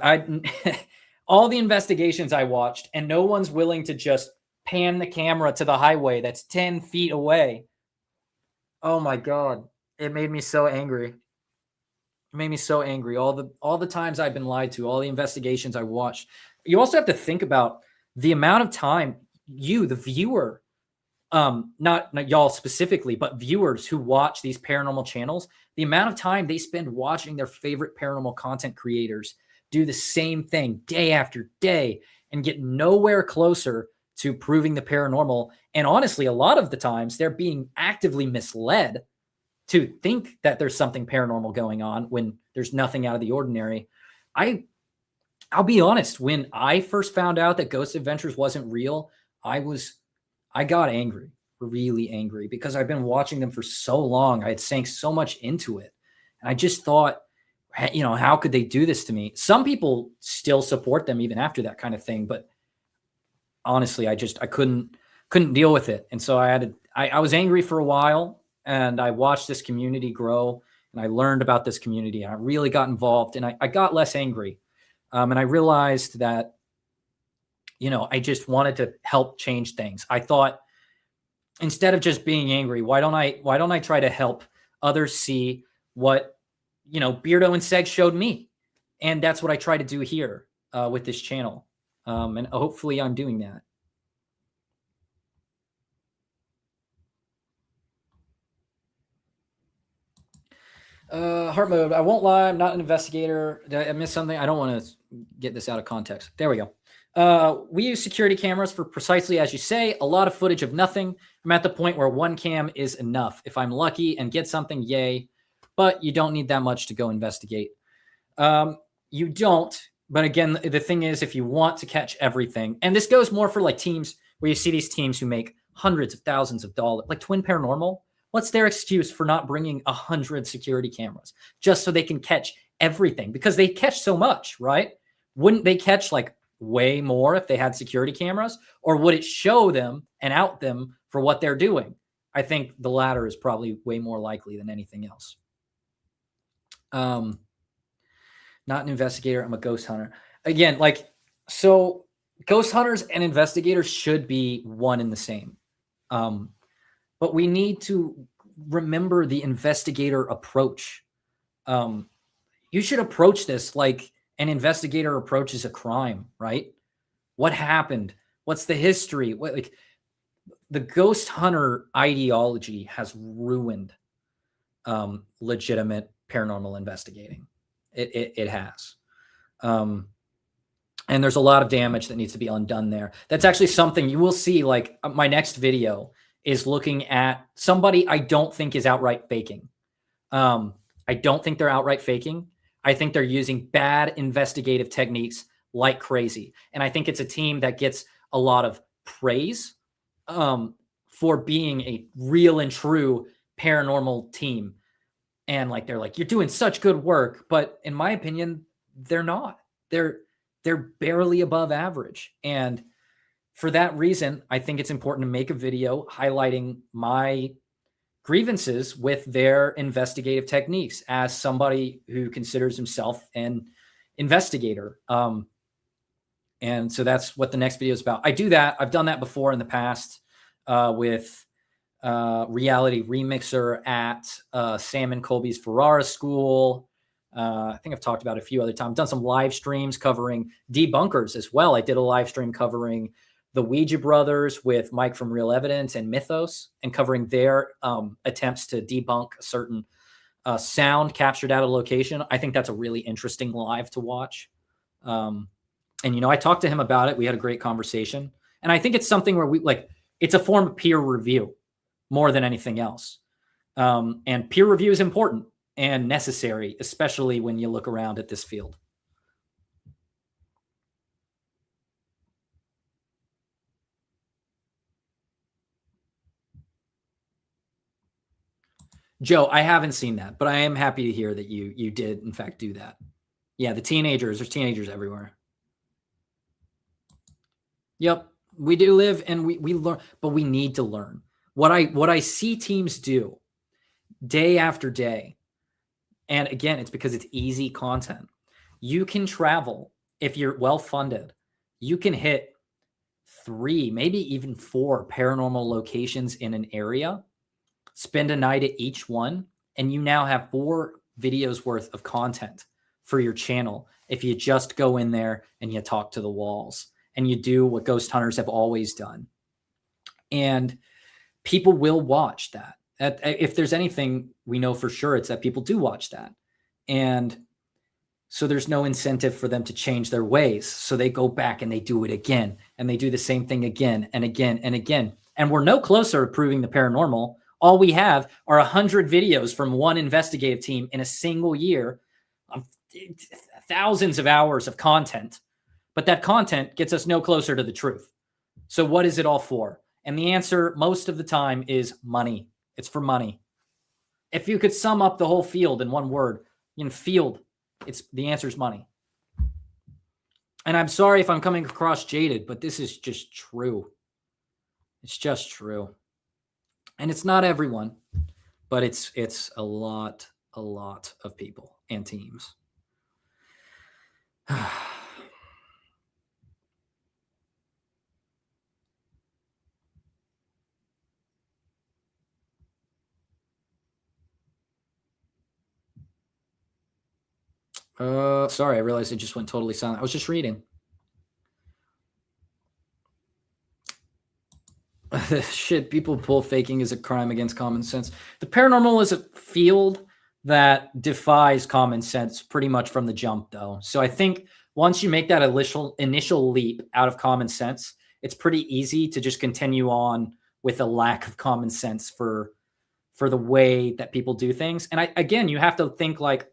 all the investigations I watched, and no one's willing to just pan the camera to the highway that's 10 feet away. Oh my God, it made me so angry. It made me so angry. All the times I've been lied to, all the investigations I watched. You also have to think about the amount of time you, the viewer, not y'all specifically, but viewers who watch these paranormal channels, the amount of time they spend watching their favorite paranormal content creators do the same thing day after day and get nowhere closer to proving the paranormal. And honestly, a lot of the times they're being actively misled to think that there's something paranormal going on when there's nothing out of the ordinary. I'll be honest, when I first found out that Ghost Adventures wasn't real, I got angry, really angry, because I've been watching them for so long. I had sank so much into it. And I just thought, how could they do this to me? Some people still support them even after that kind of thing. But honestly, I couldn't deal with it. And so I was angry for a while, and I watched this community grow, and I learned about this community, and I really got involved, and I got less angry. And I realized that, I just wanted to help change things. I thought, instead of just being angry, why don't I try to help others see what, Beardo and Seg showed me? And that's what I try to do here with this channel. And hopefully I'm doing that. Heart mode. I won't lie. I'm not an investigator. Did I miss something? I don't want to get this out of context. There we go. We use security cameras for precisely as you say, a lot of footage of nothing. I'm at the point where one cam is enough. If I'm lucky and get something, yay. But you don't need that much to go investigate. You don't. But again, the thing is, if you want to catch everything, and this goes more for like teams where you see these teams who make hundreds of thousands of dollars, like Twin Paranormal. What's their excuse for not bringing 100 security cameras just so they can catch everything? Because they catch so much, right? Wouldn't they catch like way more if they had security cameras? Or would it show them and out them for what they're doing? I think the latter is probably way more likely than anything else. Not an investigator. I'm a ghost hunter. Again, so ghost hunters and investigators should be one and the same. But we need to remember the investigator approach. You should approach this like an investigator approaches a crime, right? What happened? What's the history? What, like, the ghost hunter ideology has ruined legitimate paranormal investigating. It has. And there's a lot of damage that needs to be undone there. That's actually something you will see. Like, my next video is looking at somebody I don't think is outright faking. I don't think they're outright faking. I think they're using bad investigative techniques like crazy. And I think it's a team that gets a lot of praise for being a real and true paranormal team. And like, they're like, you're doing such good work. But in my opinion, they're not. They're barely above average. And for that reason, I think it's important to make a video highlighting my grievances with their investigative techniques as somebody who considers himself an investigator. And so that's what the next video is about. I do that. I've done that before in the past with Reality Remixer at Sam and Colby's Ferrara School. I think I've talked about it a few other times. I've done some live streams covering debunkers as well. I did a live stream covering the Ouija brothers with Mike from Real Evidence and Mythos, and covering their attempts to debunk a certain sound captured out of location. I think that's a really interesting live to watch. And, you know, I talked to him about it. We had a great conversation. And I think it's something where it's a form of peer review more than anything else. And peer review is important and necessary, especially when you look around at this field. Joe, I haven't seen that, but I am happy to hear that you did, in fact, do that. Yeah, there's teenagers everywhere. Yep, we do live and we learn, but we need to learn. What I see teams do day after day, and again, it's because it's easy content. You can travel if you're well-funded. You can hit 3, maybe even 4 paranormal locations in an area, spend a night at each one, and you now have 4 videos worth of content for your channel if you just go in there and you talk to the walls and you do what ghost hunters have always done. And people will watch that. If there's anything we know for sure, it's that people do watch that. And so there's no incentive for them to change their ways. So they go back and they do it again, and they do the same thing again and again and again. And we're no closer to proving the paranormal. All we have are 100 videos from one investigative team in a single year, of thousands of hours of content. But that content gets us no closer to the truth. So what is it all for? And the answer most of the time is money. It's for money. If you could sum up the whole field in one word, the answer is money. And I'm sorry if I'm coming across jaded, but this is just true. It's just true. And it's not everyone, but it's a lot of people and teams. Sorry, I realized it just went totally silent. I was just reading. Shit, people pull faking as a crime against common sense. The paranormal is a field that defies common sense pretty much from the jump, though. So I think once you make that initial leap out of common sense, it's pretty easy to just continue on with a lack of common sense for the way that people do things. And again, you have to think like,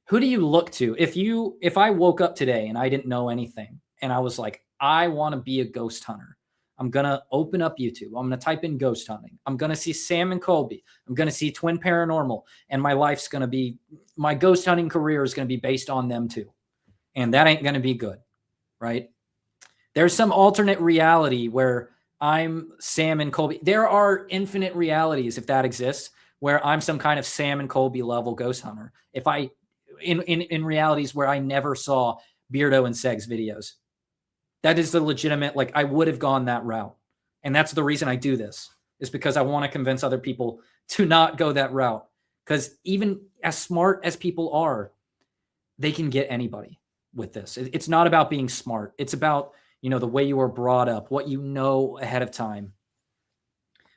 who do you look to? If I woke up today and I didn't know anything and I was like, I want to be a ghost hunter, I'm going to open up YouTube. I'm going to type in ghost hunting. I'm going to see Sam and Colby. I'm going to see Twin Paranormal. And my ghost hunting career is going to be based on them too. And that ain't going to be good, right? There's some alternate reality where I'm Sam and Colby. There are infinite realities, if that exists, where I'm some kind of Sam and Colby level ghost hunter. If in realities where I never saw Beardo and Seg's videos. That is the legitimate, like, I would have gone that route. And that's the reason I do this, is because I want to convince other people to not go that route. Because even as smart as people are, they can get anybody with this. It's not about being smart. It's about, the way you were brought up, what you know ahead of time.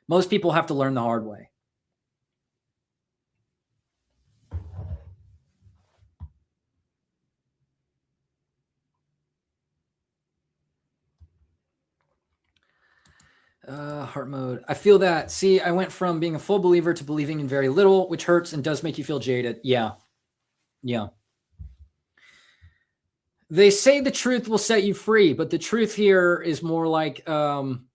Most people have to learn the hard way. Heart mode. I feel that. See, I went from being a full believer to believing in very little, which hurts and does make you feel jaded. Yeah. They say the truth will set you free, but the truth here is more like the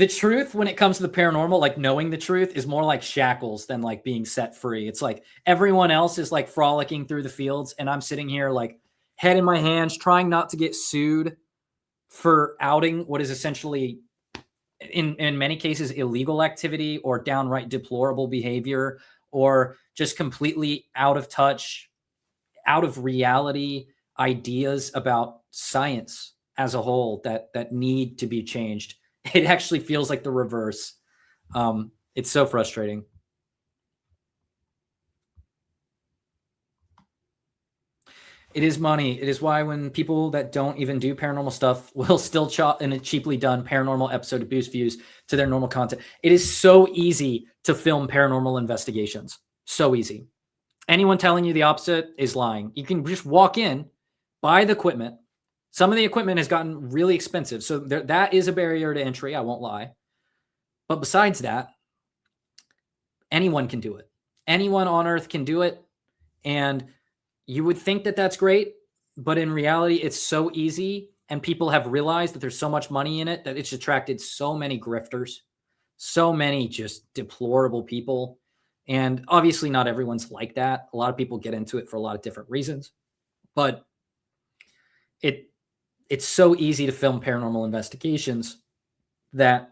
truth when it comes to the paranormal, like knowing the truth, is more like shackles than like being set free. It's like everyone else is like frolicking through the fields, and I'm sitting here like head in my hands, trying not to get sued for outing what is essentially, in many cases, illegal activity or downright deplorable behavior, or just completely out of touch, out of reality ideas about science as a whole that need to be changed. It actually feels like the reverse. It's so frustrating. It is money. It is why when people that don't even do paranormal stuff will still chop in a cheaply done paranormal episode to boost views to their normal content. It is so easy to film paranormal investigations. So easy. Anyone telling you the opposite is lying. You can just walk in, buy the equipment. Some of the equipment has gotten really expensive. So that is a barrier to entry. I won't lie. But besides that, anyone can do it. Anyone on earth can do it. And you would think that that's great, but in reality, it's so easy. And people have realized that there's so much money in it that it's attracted so many grifters, so many just deplorable people. And obviously not everyone's like that. A lot of people get into it for a lot of different reasons, but it's so easy to film paranormal investigations that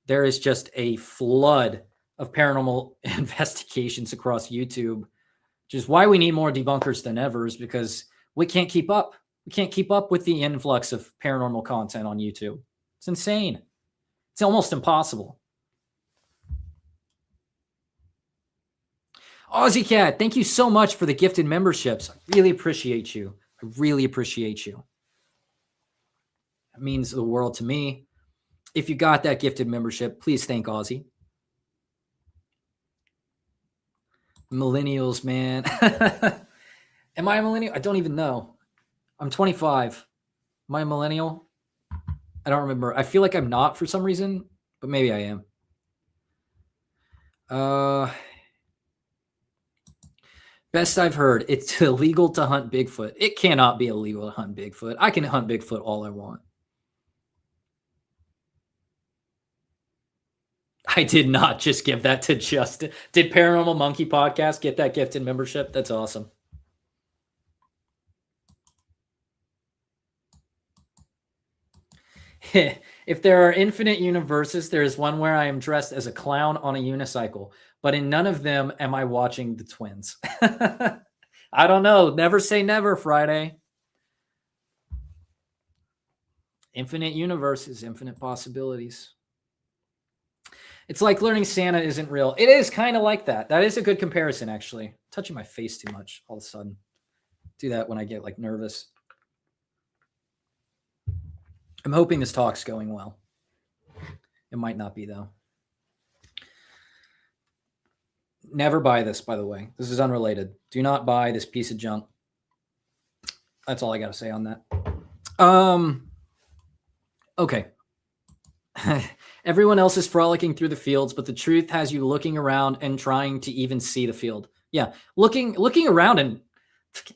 there is just a flood of paranormal investigations across YouTube, which is why we need more debunkers than ever, is because we can't keep up. We can't keep up with the influx of paranormal content on YouTube. It's insane. It's almost impossible. Aussie Cat, thank you so much for the gifted memberships. I really appreciate you. I really appreciate you. It means the world to me. If you got that gifted membership, please thank Aussie. Millennials, man. Am I a millennial? I don't even know. I'm 25. Am I a millennial? I don't remember. I feel like I'm not for some reason, but maybe I am. Best I've heard, it's illegal to hunt Bigfoot. It cannot be illegal to hunt Bigfoot. I can hunt Bigfoot all I want. I did not just give that to Justin. Did Paranormal Monkey Podcast get that gifted membership? That's awesome. If there are infinite universes, there is one where I am dressed as a clown on a unicycle, but in none of them am I watching the twins. I don't know. Never say never, Friday. Infinite universes, infinite possibilities. It's like learning Santa isn't real. It is kind of like that. That is a good comparison, actually. I'm touching my face too much all of a sudden. Do that when I get like nervous. I'm hoping this talk's going well. It might not be, though. Never buy this, by the way. This is unrelated. Do not buy this piece of junk. That's all I got to say on that. Okay. Everyone else is frolicking through the fields, but the truth has you looking around and trying to even see the field. Yeah, looking around and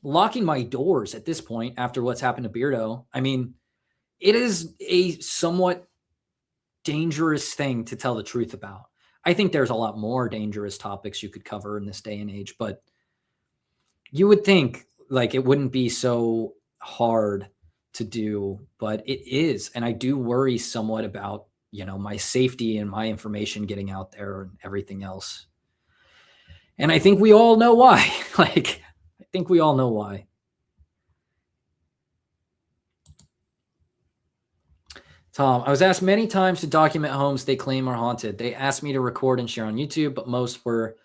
locking my doors at this point after what's happened to Beardo. I mean, it is a somewhat dangerous thing to tell the truth about. I think there's a lot more dangerous topics you could cover in this day and age, but you would think like it wouldn't be so hard to do, but it is. And I do worry somewhat about, my safety and my information getting out there and everything else. And I think we all know why. I think we all know why. Tom, I was asked many times to document homes they claim are haunted. They asked me to record and share on YouTube, but most were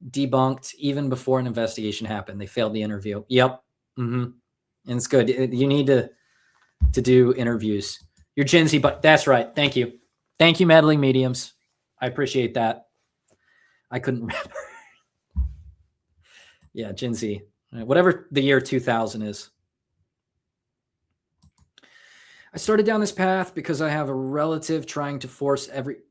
debunked even before an investigation happened. They failed the interview. Yep. And it's good. You need to to do interviews. You're Gen Z, but that's right. Thank you. Thank you, meddling mediums. I appreciate that. I couldn't remember. Yeah, Gen Z. Whatever the year 2000 is. I started down this path because I have a relative trying to force everything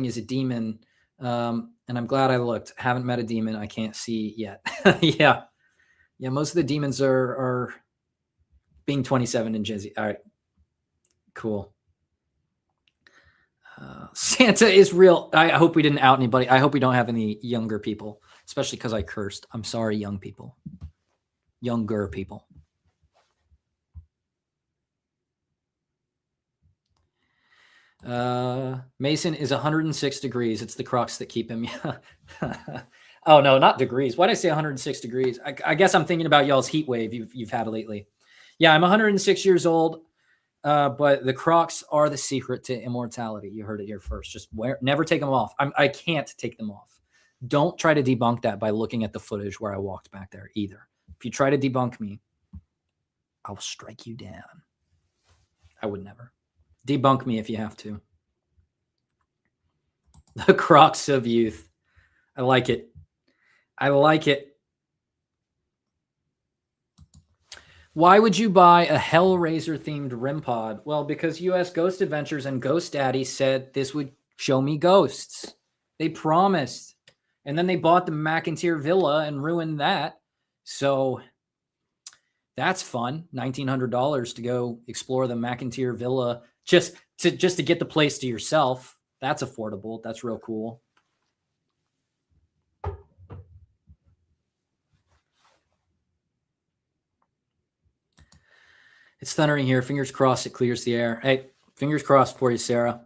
is a demon. And I'm glad I looked. Haven't met a demon I can't see yet. Yeah. Yeah, most of the demons are being 27 in Gen Z. All right. Cool. Santa is real. I hope we didn't out anybody. I hope we don't have any younger people, especially because I cursed. I'm sorry, young people. Younger people. Mason is 106 degrees. It's the Crocs that keep him. Oh, no, not degrees. Why did I say 106 degrees? I guess I'm thinking about y'all's heat wave you've had lately. Yeah, I'm 106 years old. But the Crocs are the secret to immortality. You heard it here first. Just never take them off. I can't take them off. Don't try to debunk that by looking at the footage where I walked back there either. If you try to debunk me, I will strike you down. I would never. Debunk me if you have to. The Crocs of youth. I like it. I like it. Why would you buy a Hellraiser-themed RIM pod? Well, because US Ghost Adventures and Ghost Daddy said this would show me ghosts. They promised. And then they bought the McIntyre Villa and ruined that. So that's fun. $1,900 to go explore the McIntyre Villa just to get the place to yourself. That's affordable. That's real cool. It's thundering here. Fingers crossed it clears the air. Hey, fingers crossed for you, Sarah.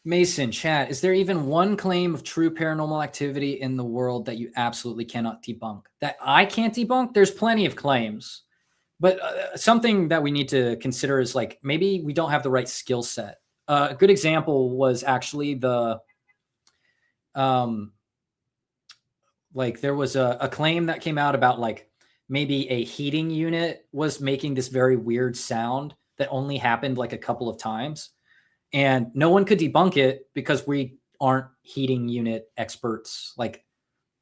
Mason, chat, is there even one claim of true paranormal activity in the world that you absolutely cannot debunk? That I can't debunk? There's plenty of claims. But something that we need to consider is like maybe we don't have the right skill set. A good example was actually the like there was a claim that came out about like maybe a heating unit was making this very weird sound that only happened like a couple of times. And no one could debunk it because we aren't heating unit experts.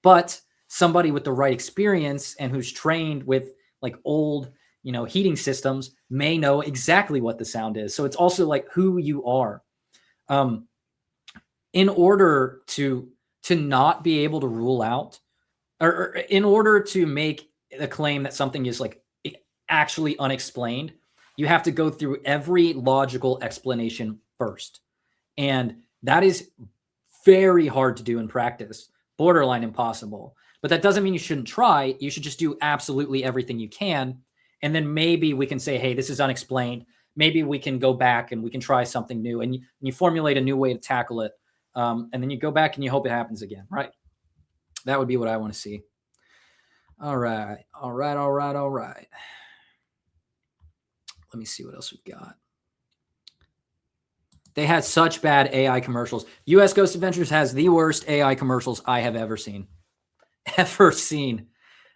But somebody with the right experience and who's trained with like old, heating systems may know exactly what the sound is. So it's also like who you are. In order to not be able to rule out, or in order to make a claim that something is like actually unexplained, you have to go through every logical explanation first. And that is very hard to do in practice, borderline impossible. But that doesn't mean you shouldn't try. You should just do absolutely everything you can. And then maybe we can say, hey, this is unexplained. Maybe we can go back and we can try something new. And you formulate a new way to tackle it. And then you go back and you hope it happens again, right? That would be what I want to see. All right. Let me see what else we've got. They had such bad AI commercials. US Ghost Adventures has the worst AI commercials I have ever seen.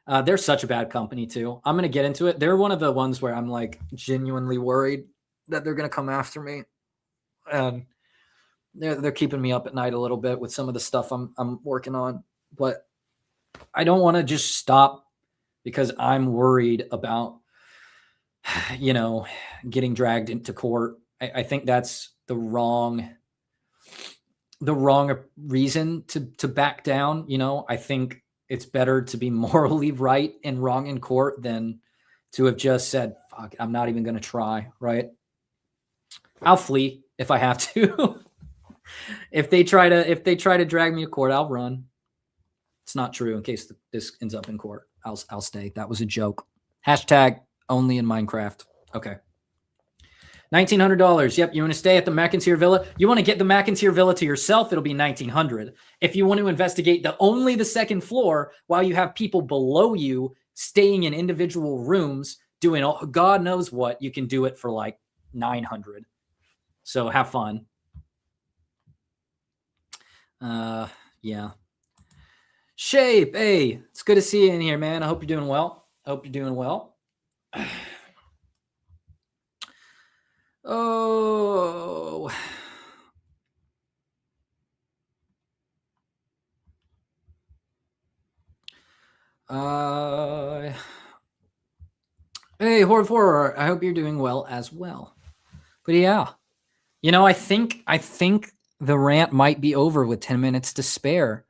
They're such a bad company too. I'm going to get into it. They're one of the ones where I'm like genuinely worried that they're going to come after me. And they're keeping me up at night a little bit with some of the stuff I'm working on. But I don't want to just stop because I'm worried about, getting dragged into court. I think that's the wrong reason to back down. I think it's better to be morally right and wrong in court than to have just said, fuck, I'm not even going to try. Right. I'll flee if I have to. If they try to drag me to court, I'll run. It's not true. In case this ends up in court, I'll stay. That was a joke. Hashtag only in Minecraft. Okay. $1,900. Yep. You want to stay at the McIntyre Villa? You want to get the McIntyre Villa to yourself? It'll be $1,900. If you want to investigate only the second floor while you have people below you staying in individual rooms doing God knows what, you can do it for like $900. So have fun. Yeah. Shape, hey, it's good to see you in here, man. I hope you're doing well. Oh. Hey, Horde of Horror. I hope you're doing well as well. But yeah, I think the rant might be over with 10 minutes to spare,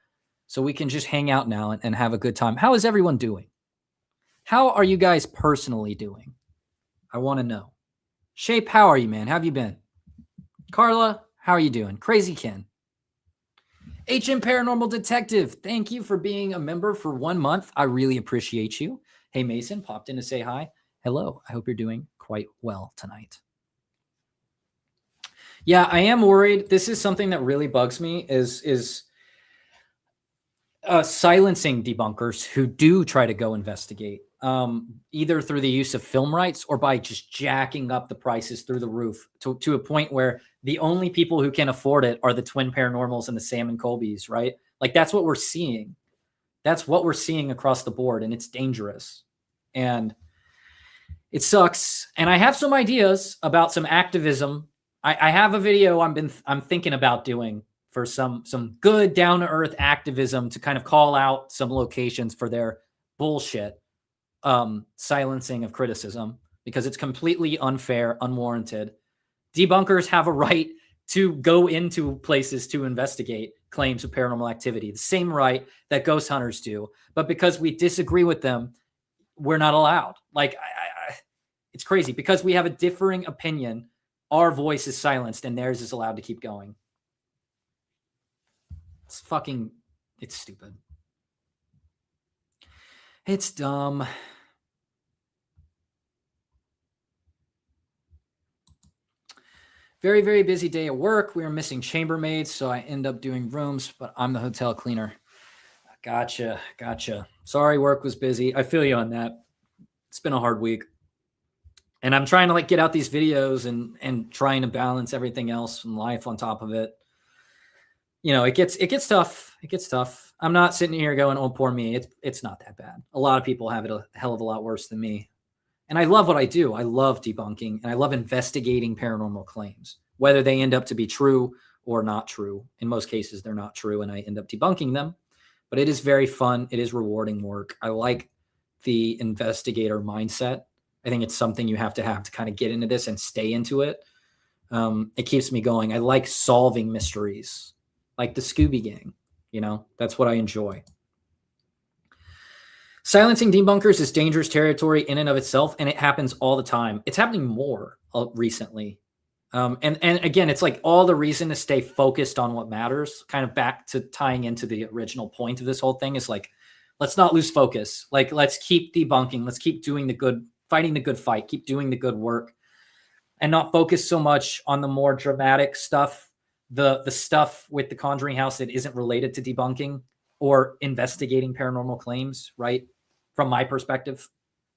so we can just hang out now and have a good time. How is everyone doing? How are you guys personally doing? I want to know. Shape, how are you, man? How have you been? Carla, how are you doing? Crazy Ken. HM Paranormal Detective, thank you for being a member for 1 month. I really appreciate you. Hey, Mason, popped in to say hi. Hello. I hope you're doing quite well tonight. Yeah, I am worried. This is something that really bugs me is silencing debunkers who do try to go investigate, either through the use of film rights or by just jacking up the prices through the roof to a point where the only people who can afford it are the Twin Paranormals and the Sam and Colbys, right? Like, that's what we're seeing. That's what we're seeing across the board, and it's dangerous. And it sucks. And I have some ideas about some activism. I have a video I'm thinking about doing for some good down to earth activism to kind of call out some locations for their bullshit silencing of criticism, because it's completely unfair, unwarranted. Debunkers have a right to go into places to investigate claims of paranormal activity, the same right that ghost hunters do. But because we disagree with them, we're not allowed. Like, it's crazy. Because we have a differing opinion, our voice is silenced and theirs is allowed to keep going. It's stupid. It's dumb. Very, very busy day at work. We are missing chambermaids, so I end up doing rooms, but I'm the hotel cleaner. Gotcha. Sorry, work was busy. I feel you on that. It's been a hard week. And I'm trying to get out these videos and trying to balance everything else in life on top of it. It gets tough. It gets tough. I'm not sitting here going, oh, poor me. It's not that bad. A lot of people have it a hell of a lot worse than me. And I love what I do. I love debunking, and I love investigating paranormal claims, whether they end up to be true or not true. In most cases, they're not true, and I end up debunking them. But it is very fun. It is rewarding work. I like the investigator mindset. I think it's something you have to kind of get into this and stay into it. It keeps me going. I like solving mysteries, like the Scooby Gang. That's what I enjoy. Silencing debunkers is dangerous territory in and of itself, and it happens all the time. It's happening more recently. And again, it's like all the reason to stay focused on what matters, kind of back to tying into the original point of this whole thing, is like, let's not lose focus. Like, let's keep debunking. Let's keep doing the good, fighting the good fight, keep doing the good work, and not focus so much on the more dramatic stuff, the stuff with the Conjuring House that isn't related to debunking or investigating paranormal claims, right? From my perspective,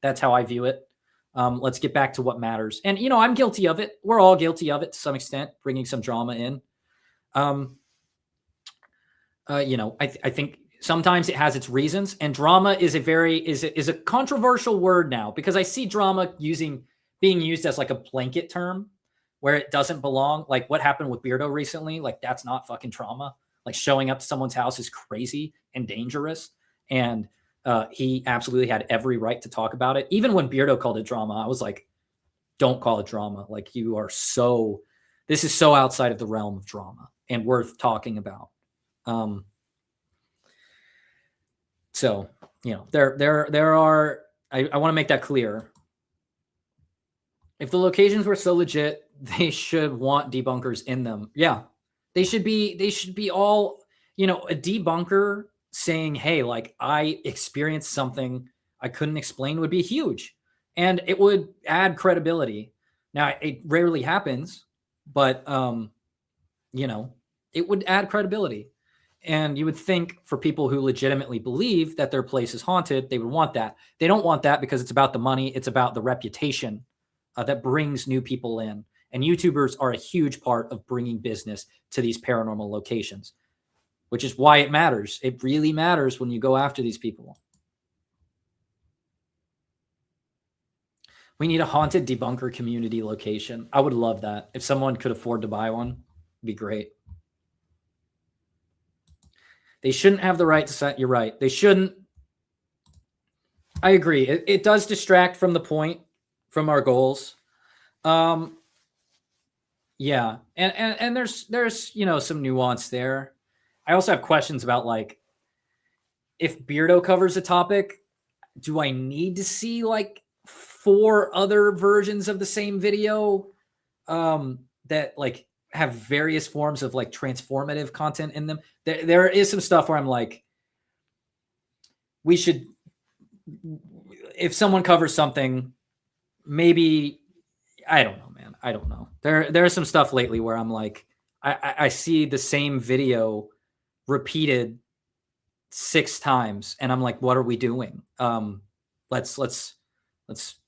that's how I view it. Let's get back to what matters. And, I'm guilty of it. We're all guilty of it to some extent, bringing some drama in. I think sometimes it has its reasons, and drama is a controversial word now, because I see drama being used as like a blanket term where it doesn't belong. Like what happened with Beardo recently, like that's not fucking trauma. Like showing up to someone's house is crazy and dangerous. And he absolutely had every right to talk about it. Even when Beardo called it drama, I was like, don't call it drama. Like, this is so outside of the realm of drama and worth talking about. So, there are, I want to make that clear. If the locations were so legit, they should want debunkers in them. Yeah. They should be all, a debunker saying, hey, like, I experienced something I couldn't explain, would be huge. And it would add credibility. Now, it rarely happens, but, it would add credibility. And you would think for people who legitimately believe that their place is haunted, they would want that. They don't want that because it's about the money. It's about the reputation that brings new people in. And YouTubers are a huge part of bringing business to these paranormal locations, which is why it matters. It really matters when you go after these people. We need a haunted debunker community location. I would love that. If someone could afford to buy one, it'd be great. They shouldn't have the right to set. You're right. They shouldn't. I agree. It does distract from the point, from our goals. Yeah. And there's, you know, some nuance there. I also have questions about, like, if Beardo covers a topic, do I need to see like 4 other versions of the same video that like have various forms of like transformative content in them? There is some stuff where I'm like, we should, if someone covers something, maybe, I don't know, man. I don't know. There's some stuff lately where I'm like, I see the same video repeated 6 times, and I'm like, what are we doing? Let's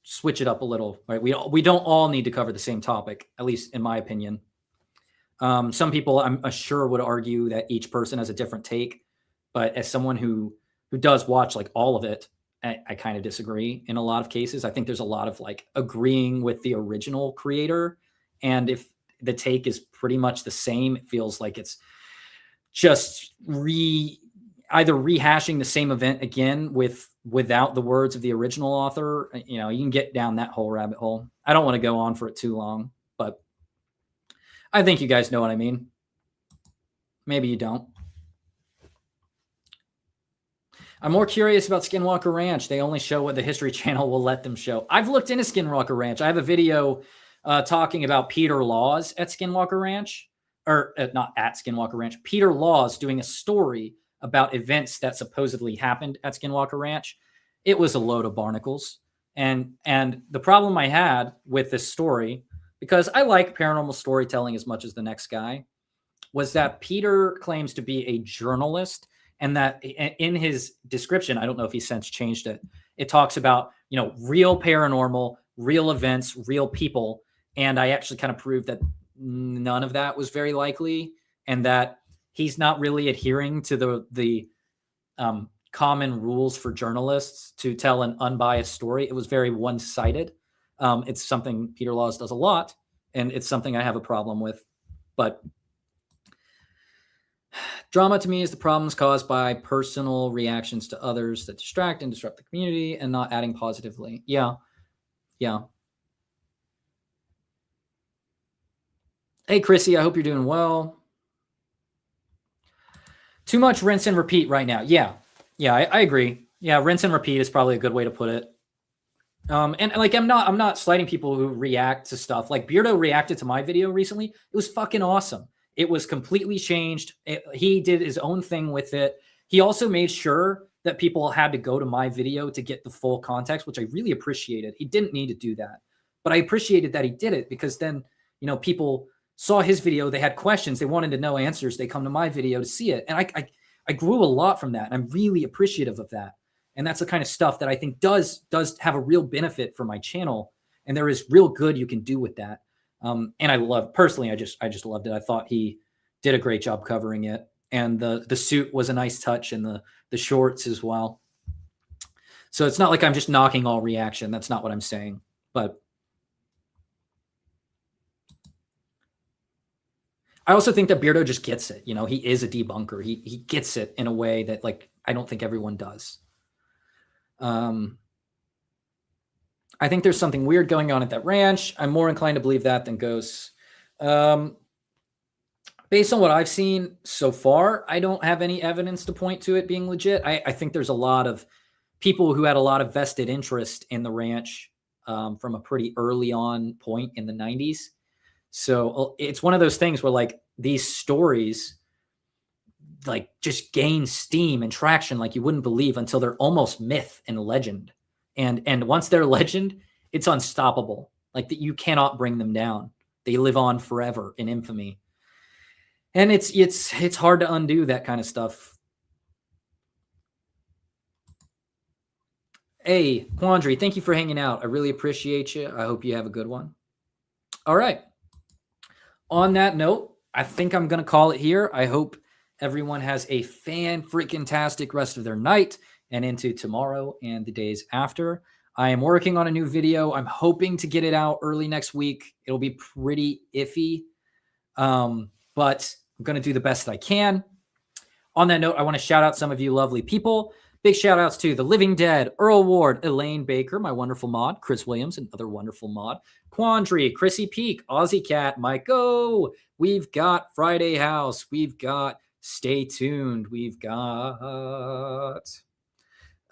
switch it up a little, right? We don't all need to cover the same topic, at least in my opinion. Some people, I'm sure, would argue that each person has a different take, but as someone who does watch like all of it, I kind of disagree in a lot of cases. I think there's a lot of like agreeing with the original creator, and if the take is pretty much the same, it feels like it's just either rehashing the same event again without the words of the original author. You know, you can get down that whole rabbit hole. I don't want to go on for it too long, but I think you guys know what I mean. Maybe you don't. I'm more curious about Skinwalker Ranch. They only show what the History Channel will let them show. I've looked into Skinwalker Ranch. I have a video talking about Peter Laws at Skinwalker Ranch, or not at Skinwalker Ranch. Peter Laws doing a story about events that supposedly happened at Skinwalker Ranch. It was a load of barnacles. And the problem I had with this story, because I like paranormal storytelling as much as the next guy, was that Peter claims to be a journalist, and that in his description, I don't know if he's since changed it, it talks about, you know, real paranormal, real events, real people. And I actually kind of proved that none of that was very likely, and that he's not really adhering to the common rules for journalists to tell an unbiased story. It was very one-sided. It's something Peter Laws does a lot, and it's something I have a problem with. But drama to me is the problems caused by personal reactions to others that distract and disrupt the community and not adding positively. Yeah. Hey, Chrissy, I hope you're doing well. Too much rinse and repeat right now. Yeah, I agree. Yeah, rinse and repeat is probably a good way to put it. And like, I'm not slighting people who react to stuff. Like Beardo reacted to my video recently. It was fucking awesome. It was completely changed. He did his own thing with it. He also made sure that people had to go to my video to get the full context, which I really appreciated. He didn't need to do that, but I appreciated that he did it, because then, you know, people saw his video, they had questions, they wanted to know answers, they come to my video to see it. And I grew a lot from that, and I'm really appreciative of that. And that's the kind of stuff that I think does have a real benefit for my channel, and there is real good you can do with that. And I love, personally, I just loved it. I thought he did a great job covering it, and the suit was a nice touch, and the shorts as well. So it's not like I'm just knocking all reaction. That's not what I'm saying. But I also think that Beardo just gets it. You know, he is a debunker. He gets it in a way that, like, I don't think everyone does. I think there's something weird going on at that ranch. I'm more inclined to believe that than ghosts. Based on what I've seen so far, I don't have any evidence to point to it being legit. I think there's a lot of people who had a lot of vested interest in the ranch from a pretty early on point in the 90s. So it's one of those things where, like, these stories, like, just gain steam and traction like you wouldn't believe until they're almost myth and legend. And once they're legend, it's unstoppable. Like, that you cannot bring them down. They live on forever in infamy. And it's hard to undo that kind of stuff. Hey, Quandary, thank you for hanging out. I really appreciate you. I hope you have a good one. All right. On that note, I think I'm going to call it here. I hope everyone has a fan-freaking-tastic rest of their night and into tomorrow and the days after. I am working on a new video. I'm hoping to get it out early next week. It'll be pretty iffy, but I'm going to do the best that I can. On that note, I want to shout out some of you lovely people. Big shout outs to The Living Dead, Earl Ward, Elaine Baker, my wonderful mod, Chris Williams, another wonderful mod, Quandary, Chrissy Peak, Aussie Cat, Mike O. We've got Friday House. We've got Stay Tuned. We've got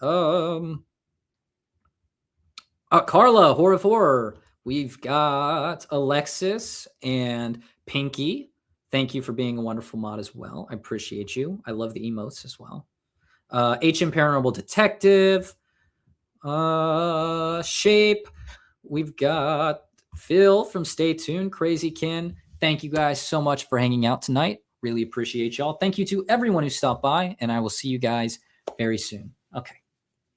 Carla, Horror of Horror. We've got Alexis and Pinky. Thank you for being a wonderful mod as well. I appreciate you. I love the emotes as well. HM Paranormal Detective. Shape. We've got Phil from Stay Tuned. Crazy Kin. Thank you guys so much for hanging out tonight. Really appreciate y'all. Thank you to everyone who stopped by, and I will see you guys very soon. Okay.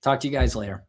Talk to you guys later.